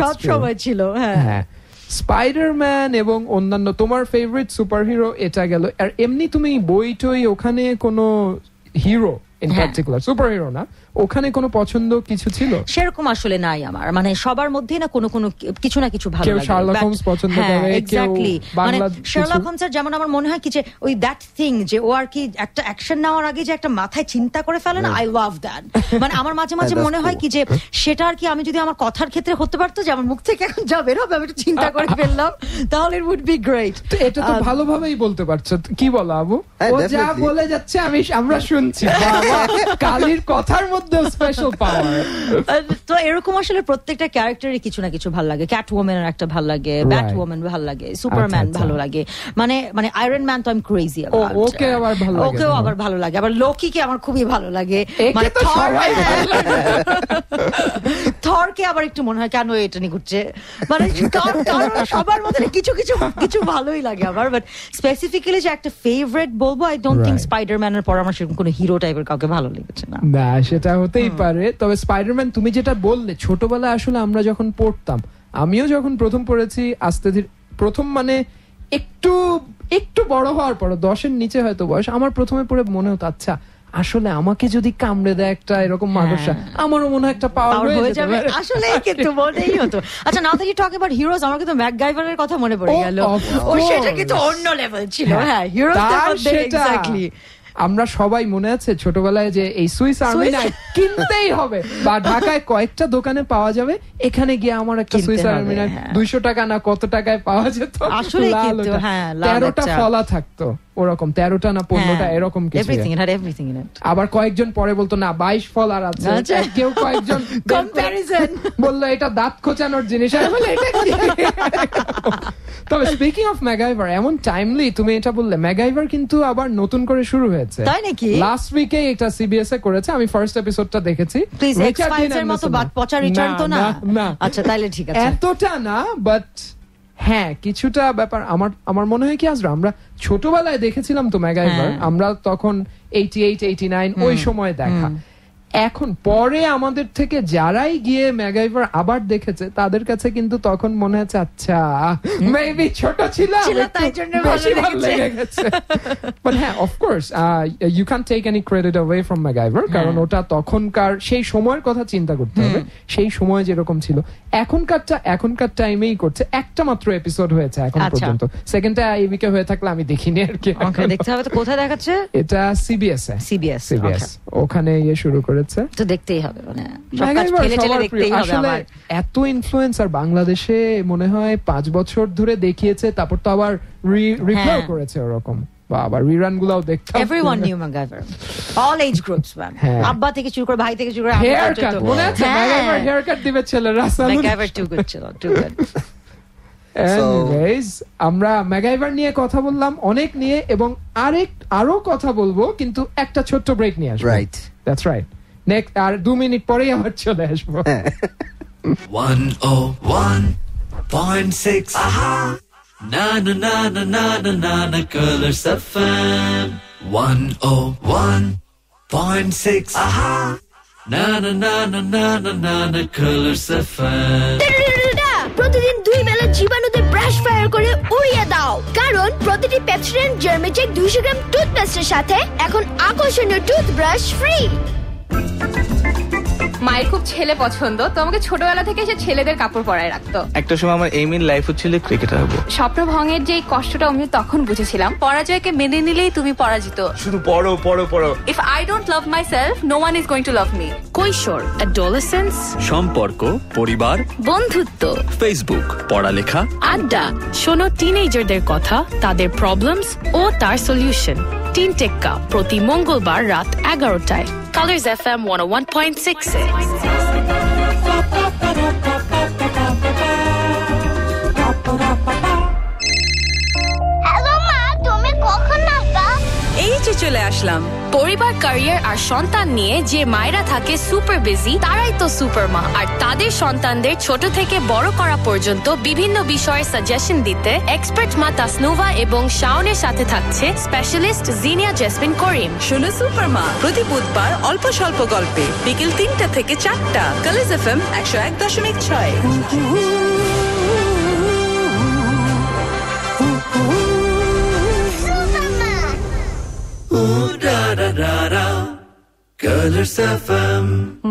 সব সময় ছিল। হ্যাঁ স্পাইডারম্যান এবং অন্যান্য তোমার ফেভারিট সুপার হিরো এটা গেল। আর এমনি তুমি বই টই ওখানে কোনো hero in particular, super hero না, ওখানে কোনো পছন্দ কিছু ছিল? সেরকম আসলে নাই আমার, মানে সবার মধ্যে না কোনো কিছু না কিছু ভালো লাগে। কেউ শার্লক হোমস পছন্দ করে, এক্স্যাক্টলি, মানে শার্লক হোমসের যেমন আমার মনে হয় কি যে ওই দ্যাট থিং যে ও আর কি একটা অ্যাকশন নেওয়ার আগে যে একটা মাথায় চিন্তা করে ফেলে না, আই লাভ দ্যাট। মানে আমার মাঝে মাঝে মনে হয় কি যে সেটা আর কি আমি যদি আমার কথার ক্ষেত্রে হতে পারতো, যে আমার মুখ থেকে এখন যা বের হবে আমি একটু চিন্তা করে ফেললাম, তাহলে ইট উড বি গ্রেট। এটা তো ভালোভাবেই বলতে পারছো, কি বলো আবু? ও যা বলে যাচ্ছে আমরা শুনছি, কালির কথার মধ্যে স্পেশাল পাওয়ার। তো এরকম আসলে প্রত্যেকটা ক্যারেক্টারই কিছু না কিছু ভালো লাগে। ক্যাট ওম্যানের একটা ভালো লাগে, ব্যাট ওম্যান ভালো লাগে, সুপারম্যান ভালো লাগে, মানে আয়রন ম্যান তো আমি ক্রেজি অ্যাবাউট, ওকেও আবার ভালো লাগে, আবার লোকিকে আমার খুবই ভালো লাগে, মানে থরকে আবার একটু মনে হয় কেন এটা নিয়ে ঘুরছে, মানে সবার মধ্যে কিছু ভালোই লাগে আমার। বাট স্পেসিফিক্যালি যে একটা ফেভারিট বলবো, আই ডোন্ট থিংক স্পাইডারম্যানের পর আমার সেরকম কোনো হিরো টাইপের কাউকে ভালো লেগেছে না। সেটা হতেই পারে। তবে স্পাইডারম্যান তুমি যেটা বললে, ছোটবেলায় আসলে আমরা যখন পড়তাম, আমিও যখন প্রথম পড়েছি, আস্তে ধীরে প্রথম মানে একটু বড় হওয়ার পর 10-এর নিচে হয়তো বয়স, আমার প্রথমে পড়ে মনে হতো আচ্ছা আসলে আমাকে যদি কামড়ে দেয় একটা এরকম মাকড়সা, আমারও মনে হয় একটা পাওয়ার হয়ে যাবে। আসলে কিন্তু মনেই হতো। আচ্ছা, now that you talk about heroes, আমার কিন্তু ম্যাকগাইভারের কথা মনে পড়ে গেল। ও সেটা কিন্তু অন্য লেভেল ছিল। হ্যাঁ, হিরোজদের মধ্যে এক্স্যাক্টলি আমরা সবাই মনে আছে ছোটবেলায় যে এই সুইস আর্মি নাইফ কিনতেই হবে, বা ঢাকায় কয়েকটা দোকানে পাওয়া যাবে, এখানে গিয়ে আমার একটা সুইস আর্মি নাইফ 200 টাকা না কত টাকায় পাওয়া যেত, আসলে 13টা ফলা থাকতো। ওরকম 13টা না 15টা এরকম কিছু everything, it had everything in it. আবার কয়েকজন পরে বলতো না 22 ফলার আছে, কেউ কয়েকজন কম্প্যারিজন বললো এটা দাঁত খোঁচানোর জিনিস, আমি বললাম এটা কি? তবে স্পিকিং অফ ম্যাগাইভার, এমন টাইমলি তুমি এটা বললে, ম্যাগাইভার কিন্তু আবার নতুন করে শুরু হয়েছে, তাই নাকি? লাস্ট উইকে এটা সিবিএস এ করেছে, আমি ফার্স্ট এপিসোডটা দেখেছি। প্লিজ এক্স-ফাইলস এর মতো পচা রিটার্ন তো না? আচ্ছা তাইলে ঠিক আছে, এতটা না, বাট হ্যাঁ কিছুটা ব্যাপার। আমার মনে হয় কি আজরা আমরা ছোটবেলায় দেখেছিলাম তো ম্যাগাইভার, আমরা তখন 88 89 ওই সময় দেখা। এখন পরে আমাদের থেকে যারাই গিয়ে ম্যাগাইভার আবার দেখেছে তাদের কাছে কিন্তু তখন মনে হচ্ছে আচ্ছা মেবি ছোট ছিলাম তাই জন্য ভালো লেগেছে। বাট হ্যাঁ of course you can take any credit away from MacGyver, কারণ ওটা তখনকার সেই সময়ের কথা চিন্তা করতে হবে, সেই সময় যেরকম ছিল। এখনকার টাইমেই করছে, একটা মাত্র এপিসোড হয়েছে এখন পর্যন্ত, সেকেন্ডটা এই উইকে হয়ে থাকলে আমি দেখিনি আর কি। দেখতে হবে তো, কোথায় দেখাচ্ছে এটা? সিবিএস ওখানে শুরু করে তো দেখতেই হবে, মানে এত ইনফ্লুয়েন্সার বাংলাদেশে মনে হয় 5 বছর ধরে দেখিয়েছে, তারপর তো আবার রিপ্লাই করেছে ওরকম, আবার রিরান গুলাও দেখতাম। Everyone new MacGyver, all age groups, আব্বা থেকে শুরু করে ভাই থেকে শুরু করে হেয়ার কাট, মনে আছে ম্যাগাইভার হেয়ার কাট দিবে ছেলেরা, ম্যাগাইভার টু গুড ছিল, টু গুড। Anyways, আমরা ম্যাগাইভার নিয়ে কথা বললাম অনেক নিয়ে, এবং আরো কথা বলবো, কিন্তু একটা ছোট্ট ব্রেক নিয়ে আসবো। Right, that's right. নেক্সট আর 2 মিনিট পরেই আবার চলে আসবো। 101.6 na na na na na na na na Colors FM 101.6 na na na na na na na na Colors FM। প্রতিদিন 2 বেলা জীবাণুদের ব্রাশ ফায়ার করে উড়িয়ে দাও, কারণ প্রতিটি পেপসোডেন্ট জার্মিচেক 200 গ্রাম টুথপেস্টের সাথে এখন আকর্ষণীয় টুথব্রাশ ফ্রি। মায়ের খুব ছেলে পছন্দ, তো আমাকে ছোটবেলা থেকে সে ছেলেদের কাপড় পরায় রাখতো। একটা সময় আমার এইম ইন লাইফ হচ্ছিল ক্রিকেটার হবো। স্বপ্ন ভঙ্গের যে কষ্টটা আমি তখন বুঝেছিলাম, পরাজয়কে মেনে নিলেই তুমি পরাজিত। শুধু পড়ো পড়ো পড়ো। If I don't love myself, no one is going to love me. কৈশোর, অ্যাডোলেসেন্স, সম্পর্ক, পরিবার, বন্ধুত্ব, ফেসবুক, পড়ালেখা, আড্ডা। শোনো টিনেজারদের কথা, তাদের প্রবলেমস ও তার সলিউশন। টিন টেক্কা প্রতি মঙ্গলবার রাত 11টায় Colors FM 101.6 এ। হ্যালো মা, তুমি কখন আসবা? এই যে চলে আসলাম। পরিবার, ক্যারিয়ার আর সন্তান নিয়ে যে মায়েরা থাকে সুপার বিজি, তারাই তো সুপার মা। আর তাদের সন্তানদের ছোট থেকে বড় করা পর্যন্ত বিভিন্ন বিষয়ে সাজেশন দিতে এক্সপার্ট মা তাসনুভা এবং শাওনের সাথে থাকছে স্পেশালিস্ট জিনিয়া জেসমিন করিম। শোনো সুপার মা প্রতি বুধবার অল্প স্বল্প গল্পে বিকেল 3টা থেকে 4টা কালার্স এফএম 101.6। Colors FM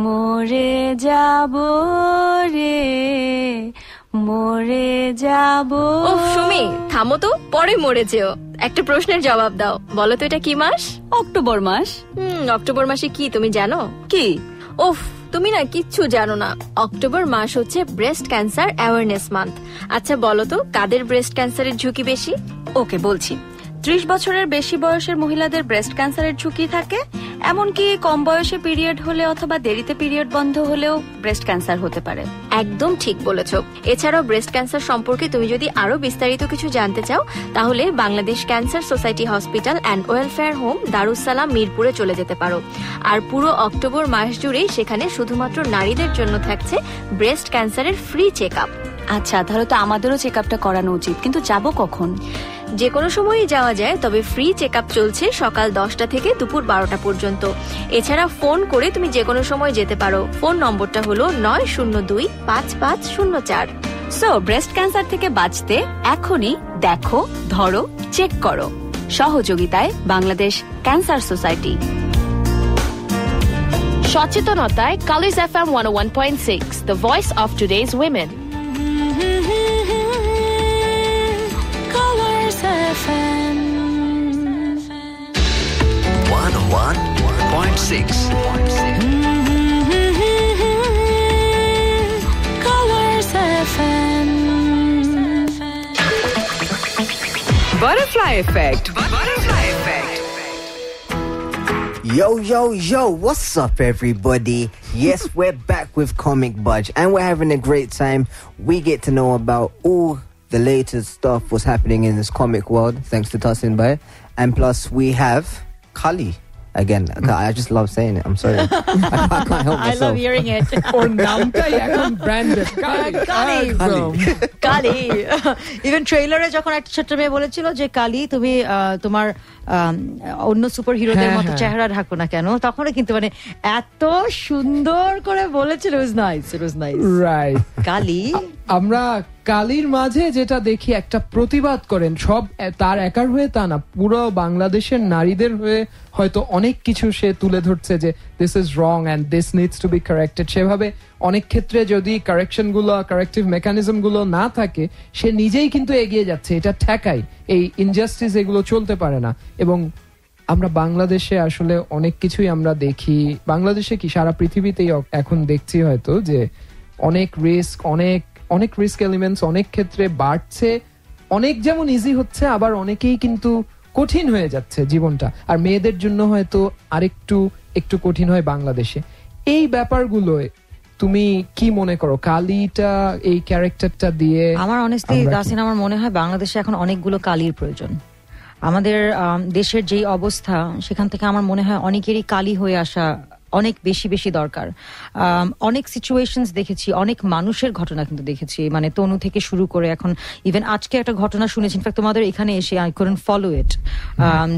মরে যাব রে, মরে যাব। ও সুমি, থামো তো, পরে মরে যেও। একটা প্রশ্নের জবাব দাও, বলো তো এটা কি মাস? অক্টোবর মাস। অক্টোবর মাসে কি তুমি জানো? কি? ওফ, তুমি না কিচ্ছু জানো না। অক্টোবর মাস হচ্ছে ব্রেস্ট ক্যান্সার অ্যাওয়ারনেস মান্থ। আচ্ছা বলো তো, কাদের ব্রেস্ট ক্যান্সারের ঝুঁকি বেশি? ওকে বলছি। 30 বছরের বেশি বয়সের মহিলাদের ব্রেস্ট ক্যান্সারের ঝুঁকি থাকে, এমনকি কম বয়সে পিরিয়ড হলে অথবা দেরিতে পিরিয়ড বন্ধ হলেও ব্রেস্ট ক্যান্সার হতে পারে। একদম ঠিক বলেছো। এছাড়াও ব্রেস্ট ক্যান্সার সম্পর্কে তুমি যদি আরো বিস্তারিত কিছু জানতে চাও, তাহলে Bangladesh cancer society hospital and welfare home Darussalam মিরপুরে চলে যেতে পারো। আর পুরো অক্টোবর মাস জুড়েই সেখানে শুধুমাত্র নারীদের জন্য থাকছে ব্রেস্ট ক্যান্সারের ফ্রি চেক আপ। আচ্ছা, তাহলে তো আমাদেরও চেক আপটা করানো উচিত, কিন্তু যাব কখন? যে কোনো সময়ই যাওয়া যায়, তবে ফ্রি চেক আপ চলছে সকাল 10টা থেকে দুপুর 12টা পর্যন্ত। এছাড়া ফোন করে তুমি যে কোনো সময় যেতে পারো। ফোন নম্বরটা হলো 902-5504। সো ব্রেস্ট ক্যান্সার থেকে বাঁচতে এখনই দেখো, ধরো, চেক করো। সহযোগিতায় বাংলাদেশ ক্যান্সার সোসাইটি। সচেতনতায় Colors FM 101.6, the voice of today's women. Colors FM 101.6 Colors FM। Butterfly Effect. Butterfly Effect. Yo, what's up, everybody? Yes, we're back with Comic Budge, and we're having a great time. We get to know about all the latest stuff what's happening in this comic world, thanks to Tassin Bhai. And plus, we have Kali. Again, I just love saying it. I'm sorry. I can't help myself. I love hearing it. Or নামটাই এখন branded. কালি। Even ট্রেলারে যখন একটা ছোট্ট মেয়ে বলেছিল যে কালি তুমি তোমার অন্য সুপার হিরোদের মতো চেহারা ঢাকো না কেন, তখন কিন্তু মানে এত সুন্দর করে বলেছিল। It was nice. Right. কালি। আমরা কালির মাঝে যেটা দেখি একটা প্রতিবাদ করেন, সব তার একার হয়ে তা না, পুরো বাংলাদেশের নারীদের হয়ে হয়তো অনেক কিছু সে তুলে ধরছে যে this is wrong and this needs to B corrected. সেভাবে অনেক ক্ষেত্রে যদি কারেকশন গুলো, কারেক্টিভ মেকানিজম গুলো না থাকে, সে নিজেই কিন্তু এগিয়ে যাচ্ছে, এটা ঠেকাই। এই ইনজাস্টিস এগুলো চলতে পারে না। এবং আমরা বাংলাদেশে আসলে অনেক কিছুই আমরা দেখি, বাংলাদেশে কি সারা পৃথিবীতেই এখন দেখছি হয়তো যে অনেক রিস্ক এলিমেন্টস অনেক ক্ষেত্রে বাড়ছে। অনেক যেমন ইজি হচ্ছে, আবার অনেকেই কিন্তু কঠিন হয়ে যাচ্ছে জীবনটা। আর মেয়েদের জন্য হয়তো একটু কঠিন হয় বাংলাদেশে। এই ব্যাপারগুলো তুমি কি মনে করো কালিটা, এই ক্যারেক্টারটা দিয়ে? আমার অনেস্টলি দাসিন, আমার মনে হয় বাংলাদেশে এখন অনেকগুলো কালির প্রয়োজন। আমাদের দেশের যেই অবস্থা, সেখান থেকে আমার মনে হয় অনেকেরই কালি হয়ে আসা অনেক বেশি দরকার। অনেক সিচুয়েশনস দেখেছি, অনেক মানুষের ঘটনা কিন্তু দেখেছি, মানে তনু থেকে শুরু করে এখন ইভেন আজকে একটা ঘটনা শুনেছি, ইনফ্যাক্ট তোমাদের এখানে এসে আই কুডন্ট ফলো ইট,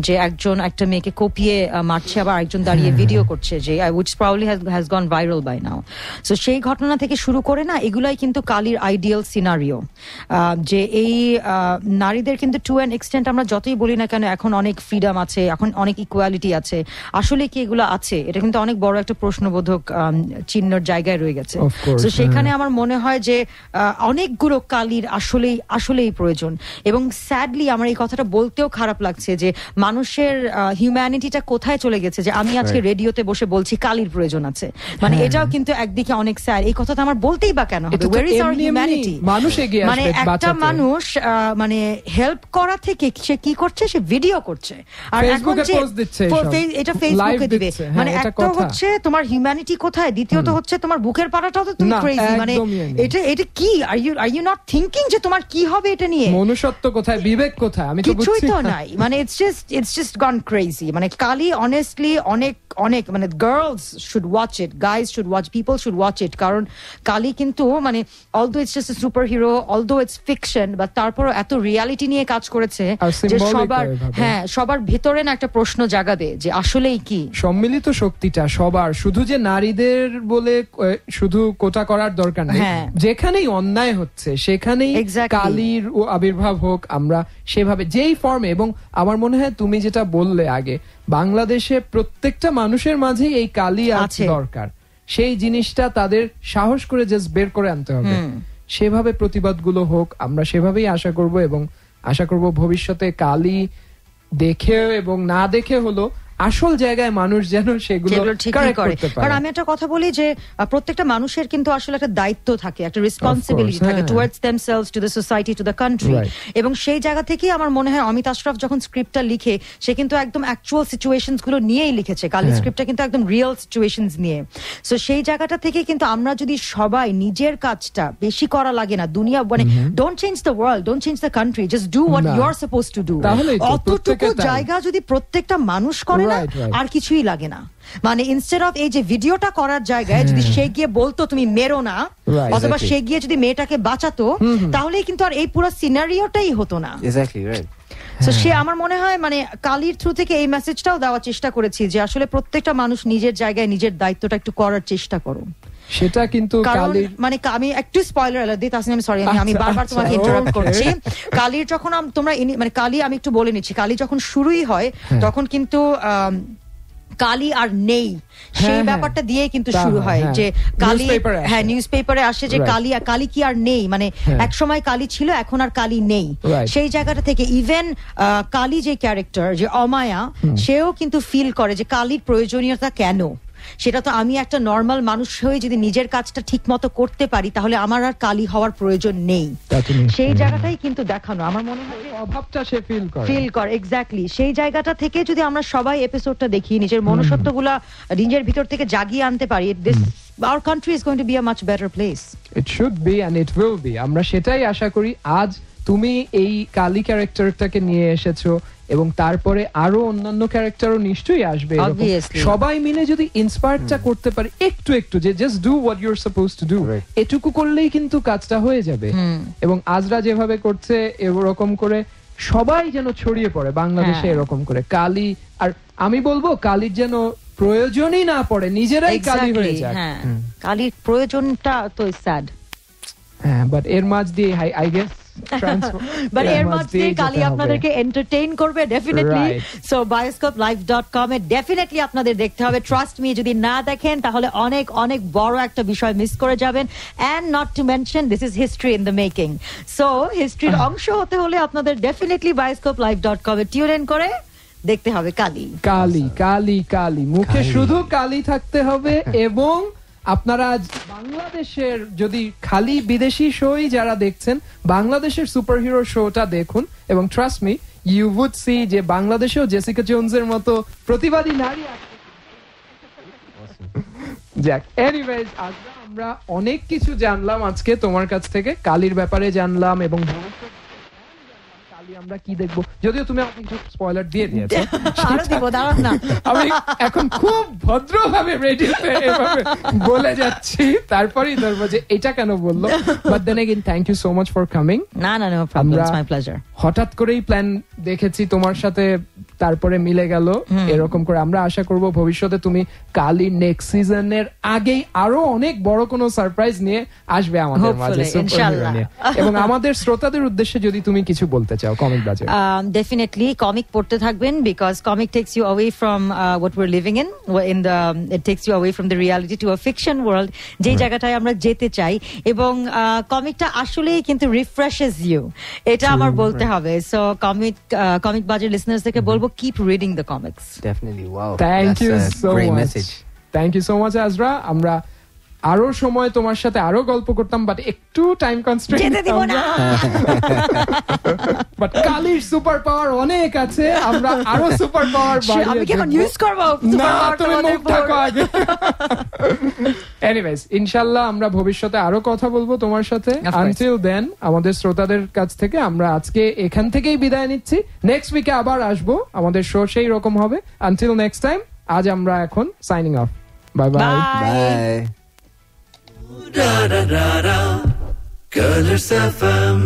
যে একজন একটা মেয়েকে কপিয়ে মারছে, আবার একজন দাঁড়িয়ে ভিডিও করছে, যে which probably has gone viral by now. So সেই ঘটনা থেকে শুরু করে না, এগুলাই কিন্তু কালির আইডিয়াল সিনারিও, যে এই নারীদের কিন্তু টু অ্যান এক্সটেন্ট আমরা যতই বলি না কেন এখন অনেক ফ্রিডম আছে, এখন অনেক ইকুয়ালিটি আছে, আসলে কি এগুলো আছে? এটা কিন্তু অনেক বড় একটা প্রশ্নবোধক চিহ্নের জায়গায় রয়ে গেছে। তো সেখানে আমার মনে হয় যে অনেকগুলো কালির আসলেই প্রয়োজন। এবং স্যাডলি আমার এই কথাটা বলতেও খারাপ লাগছে যে মানুষের হিউম্যানিটিটা কোথায় চলে গেছে, যে আমি আজকে রেডিওতে বসে বলছি কালির প্রয়োজন আছে, মানে এটাও কিন্তু একদিকে অনেক স্যাড। এই কথাটা আমার বলতেই বা কেন হবে? Where is our humanity? মানে একটা মানুষ মানে হেল্প করা থেকে সে কি করছে, সে ভিডিও করছে, আর এখন যে এটা ফেসবুকে দিবে, মানে একটা হচ্ছে তোমার হিউম্যানিটি কোথায়, দ্বিতীয়ত হচ্ছে তোমার বুকের পাড়াটাও তো তুমি ক্রেজি, মানে এটা কি? আর ইউ নট থিংকিং যে তোমার কি হবে এটা নিয়ে? মনুষ্যত্ব কোথায়, বিবেক কোথায়? আমি তো কিছুই তো নাই, মানে ইটস জাস্ট গন ক্রেজি। মানে কালি অনেস্টলি অনেক মানে girls should watch it, guys should watch, people should watch it, কারণ কালি কিন্তু মানে although it's just a super hero, although it's fiction, but তারপরও এত রিয়ালিটি নিয়ে কাজ করেছে যে সবার ভেতরে না একটা প্রশ্ন জাগাবে যে আসলেই কি সম্মিলিত শক্তিটা সবার, শুধু যে নারীদের বলে শুধু কোটা করার দরকার নেই, যেখানেই অন্যায় হচ্ছে সেখানেই কালির আবির্ভাব হোক, আমরা সেভাবে যেই ফর্মে। এবং আমার মনে হয় তুমি যেটা বললে আগে, বাংলাদেশে প্রত্যেকটা মানুষের মাঝে এই কালি আছে দরকার, সেই জিনিসটা তাদের সাহস করে জাস্ট বের করে আনতে হবে। সেভাবে প্রতিবাদগুলো হোক, আমরা সেভাবেই আশা করব। এবং আশা করব ভবিষ্যতে কালি দেখে এবং না দেখে হলো আসল জায়গায় মানুষ যেন সেগুলো ঠিকই করে। কারণ আমি একটা কথা বলি যে প্রত্যেকটা মানুষের কিন্তু আসলে একটা দায়িত্ব থাকে, একটা রেসপন্সিবিলিটি থাকে towards themselves, to the society, to the country. এবং সেই জায়গা থেকেই আমার মনে হয় অমিত আশরাফ যখন স্ক্রিপ্টটা লিখে, সে কিন্তু একদম অ্যাকচুয়াল সিচুয়েশনস গুলো নিয়েই লিখেছে। কালির স্ক্রিপ্টটা কিন্তু একদম রিয়েল সিচুয়েশনস নিয়ে। সো সেই জায়গাটা থেকে কিন্তু আমরা যদি সবাই নিজের কাজটা বেশি করা লাগে না, দুনিয়া মানে don't change the world, don't change the country, just do what you are suppose to do. অতটুকু জায়গা যদি প্রত্যেকটা মানুষ করে, আর কিছুই লাগে না। মানে ইনস্টেড অফ এই যে ভিডিওটা করার জায়গায় যদি সে গিয়ে বলতো তুমি মেরো না, অথবা সে গিয়ে যদি মেয়েটাকে বাঁচাতো, তাহলে কিন্তু আর এই পুরো সিনারিওটাই হতো না। তো সে আমার মনে হয় মানে কালির থ্রু থেকে এই মেসেজটাও দেওয়ার চেষ্টা করেছি যে আসলে প্রত্যেকটা মানুষ নিজের জায়গায় নিজের দায়িত্বটা একটু করার চেষ্টা করো। সেটা কিন্তু মানে আমি একটু স্পয়লার অ্যালার্ট দিই, তাসনিম আমি সরি, আমি বারবার তোমাকে ইন্টারাপ্ট করছি। কালির যখন তোমরা মানে কালি আমি একটু বলে নিচ্ছি, কালি যখন শুরুই হয় তখন কিন্তু কালি আর নেই সেই ব্যাপারটা দিয়ে কিন্তু শুরু হয়, যে কালি নিউজ পেপারে আসে যে কালি কি আর নেই, মানে এক সময় কালি ছিল এখন আর কালি নেই। সেই জায়গাটা থেকে ইভেন কালি যে ক্যারেক্টার যে অমায়া, সেও কিন্তু ফিল করে যে কালির প্রয়োজনীয়তা কেন, সেটা তো আমি একটা নর্মাল মানুষ হয়ে যদি নিজের কাজটা ঠিক মতো করতে পারি তাহলে আমার আর কালি হওয়ার প্রয়োজন নেই। সেই জায়গাটাই কিন্তু দেখানো আমার মনে হয় অভাবটা সে ফিল করে এক্স্যাক্টলি সেই জায়গাটা থেকে যদি আমরা সবাই এপিসোডটা দেখি নিজের মনুষ্যত্বগুলা নিজের ভিতর থেকে জাগিয়ে আনতে পারি, our country is going to be a much better place. It should be and it will be. আমরা সেটাই আশা করি। আজ তুমি এই কালি ক্যারেক্টারটাকে নিয়ে এসেছো এবং তারপরে আরো অন্যান্য ক্যারেক্টারও নিশ্চয়ই আসবে। সবাই মিলে যদি ইন্সপায়ারটা করতে পারি একটু একটু, যে just do what you are supposed to do, এটুকু করলেই কিন্তু কাজটা হয়ে যাবে। এবং আজরা যেভাবে করছে এরকম করে সবাই যেন ছড়িয়ে পড়ে বাংলাদেশে এরকম করে কালি। আর আমি বলবো কালির যেন প্রয়োজনই না পড়ে, নিজেরাই কালি হয়ে যায়। কালির প্রয়োজনটা তো স্যাড। হ্যাঁ, বাট এর মাঝ দিয়ে আই গেস বাট এর মধ্যে কালি আপনাদেরকে এন্টারটেইন করবে ডেফিনেটলি। সো bioscopelive.com এ ডেফিনেটলি আপনাদের দেখতে হবে। ট্রাস্ট মি, যদি না দেখেন তাহলে অনেক অনেক বড় একটা বিষয় মিস করে যাবেন। And not to mention this is history in the making. So হিস্ট্রির অংশ হতে হলে আপনাদের definitely bioscopelive.com A tune in করে দেখতে হবে কালি কালি কালি কালি, মুখে শুধু কালি থাকতে হবে। এবং আপনারা বাংলাদেশের যদি খালি বিদেশি শোই যারা দেখছেন, বাংলাদেশের সুপারহিরো শোটা দেখুন এবং trust me you would see যে বাংলাদেশেও জেসিকা জোনসের মতো প্রতিবাদী নারী আছে। যাক, এনিওয়েজ আমরা অনেক কিছু জানলাম আজকে তোমার কাছ থেকে, কালির ব্যাপারে জানলাম এবং আমরা কি দেখবো, যদিও তুমি আমাকে কিছু স্পয়লার দিয়ে দিয়েছো। আমি এখন খুব ভদ্রভাবে রেডিওতে এভাবে বলে যাচ্ছি, তারপরেই ধরবো যে এটা কেন বললো। But then again thank you so much for coming. না না, no problem, it's my pleasure. হঠাৎ করেই প্ল্যান দেখেছি তোমার সাথে, তারপরে মিলে গেল এরকম করে। আমরা আশা করব ভবিষ্যতে তুমি কালি নেক্সট সিজনের আগেই আরো অনেক বড় কোনো সারপ্রাইজ নিয়ে আসবে আমাদের মাঝে সুপারহিরো নিয়ে। এবং আমাদের শ্রোতাদের উদ্দেশ্যে যদি তুমি কিছু বলতে চাও কমিক বাজার। ডেফিনেটলি কমিক পড়তে থাকবেন, because comic takes you away from what we are living in the it takes you away from the reality to a fiction world, যেই জায়গাটায় আমরা যেতে চাই। এবং কমিকটা আসলেই কিন্তু রিফ্রেশেস ইউ, এটা আমার বলতে হবে। সো কমিক বাজার লিসনার্স থেকে বলবো keep reading the comics. Definitely. Wow. Thank you so great much. Message. Thank you so much Azra. আমরা আরো সময় তোমার সাথে আরো গল্প করতাম, বাট একটু টাইম কনস্ট্রেইন যেতে দিব না। বাট কালির সুপার পাওয়ার অনেক আছে, আমরা আরো সুপার পাওয়ার বাড়িয়ে আমি কি এখন ইউজ করব? না, তুমি মুখ ঢাকো আগে। এনিওয়েজ, ইনশাআল্লাহ আমরা ভবিষ্যতে আরো কথা বলবো তোমার সাথে। আনটিল দেন আমাদের শ্রোতাদের কাছ থেকে আমরা আজকে এখান থেকেই বিদায় নিচ্ছি। নেক্সট উইকে আবার আসবো, আমাদের শো সেই রকম হবে। আনটিল নেক্সট টাইম, আজ আমরা এখন signing off. Bye bye bye. Da da da da, Colors FM.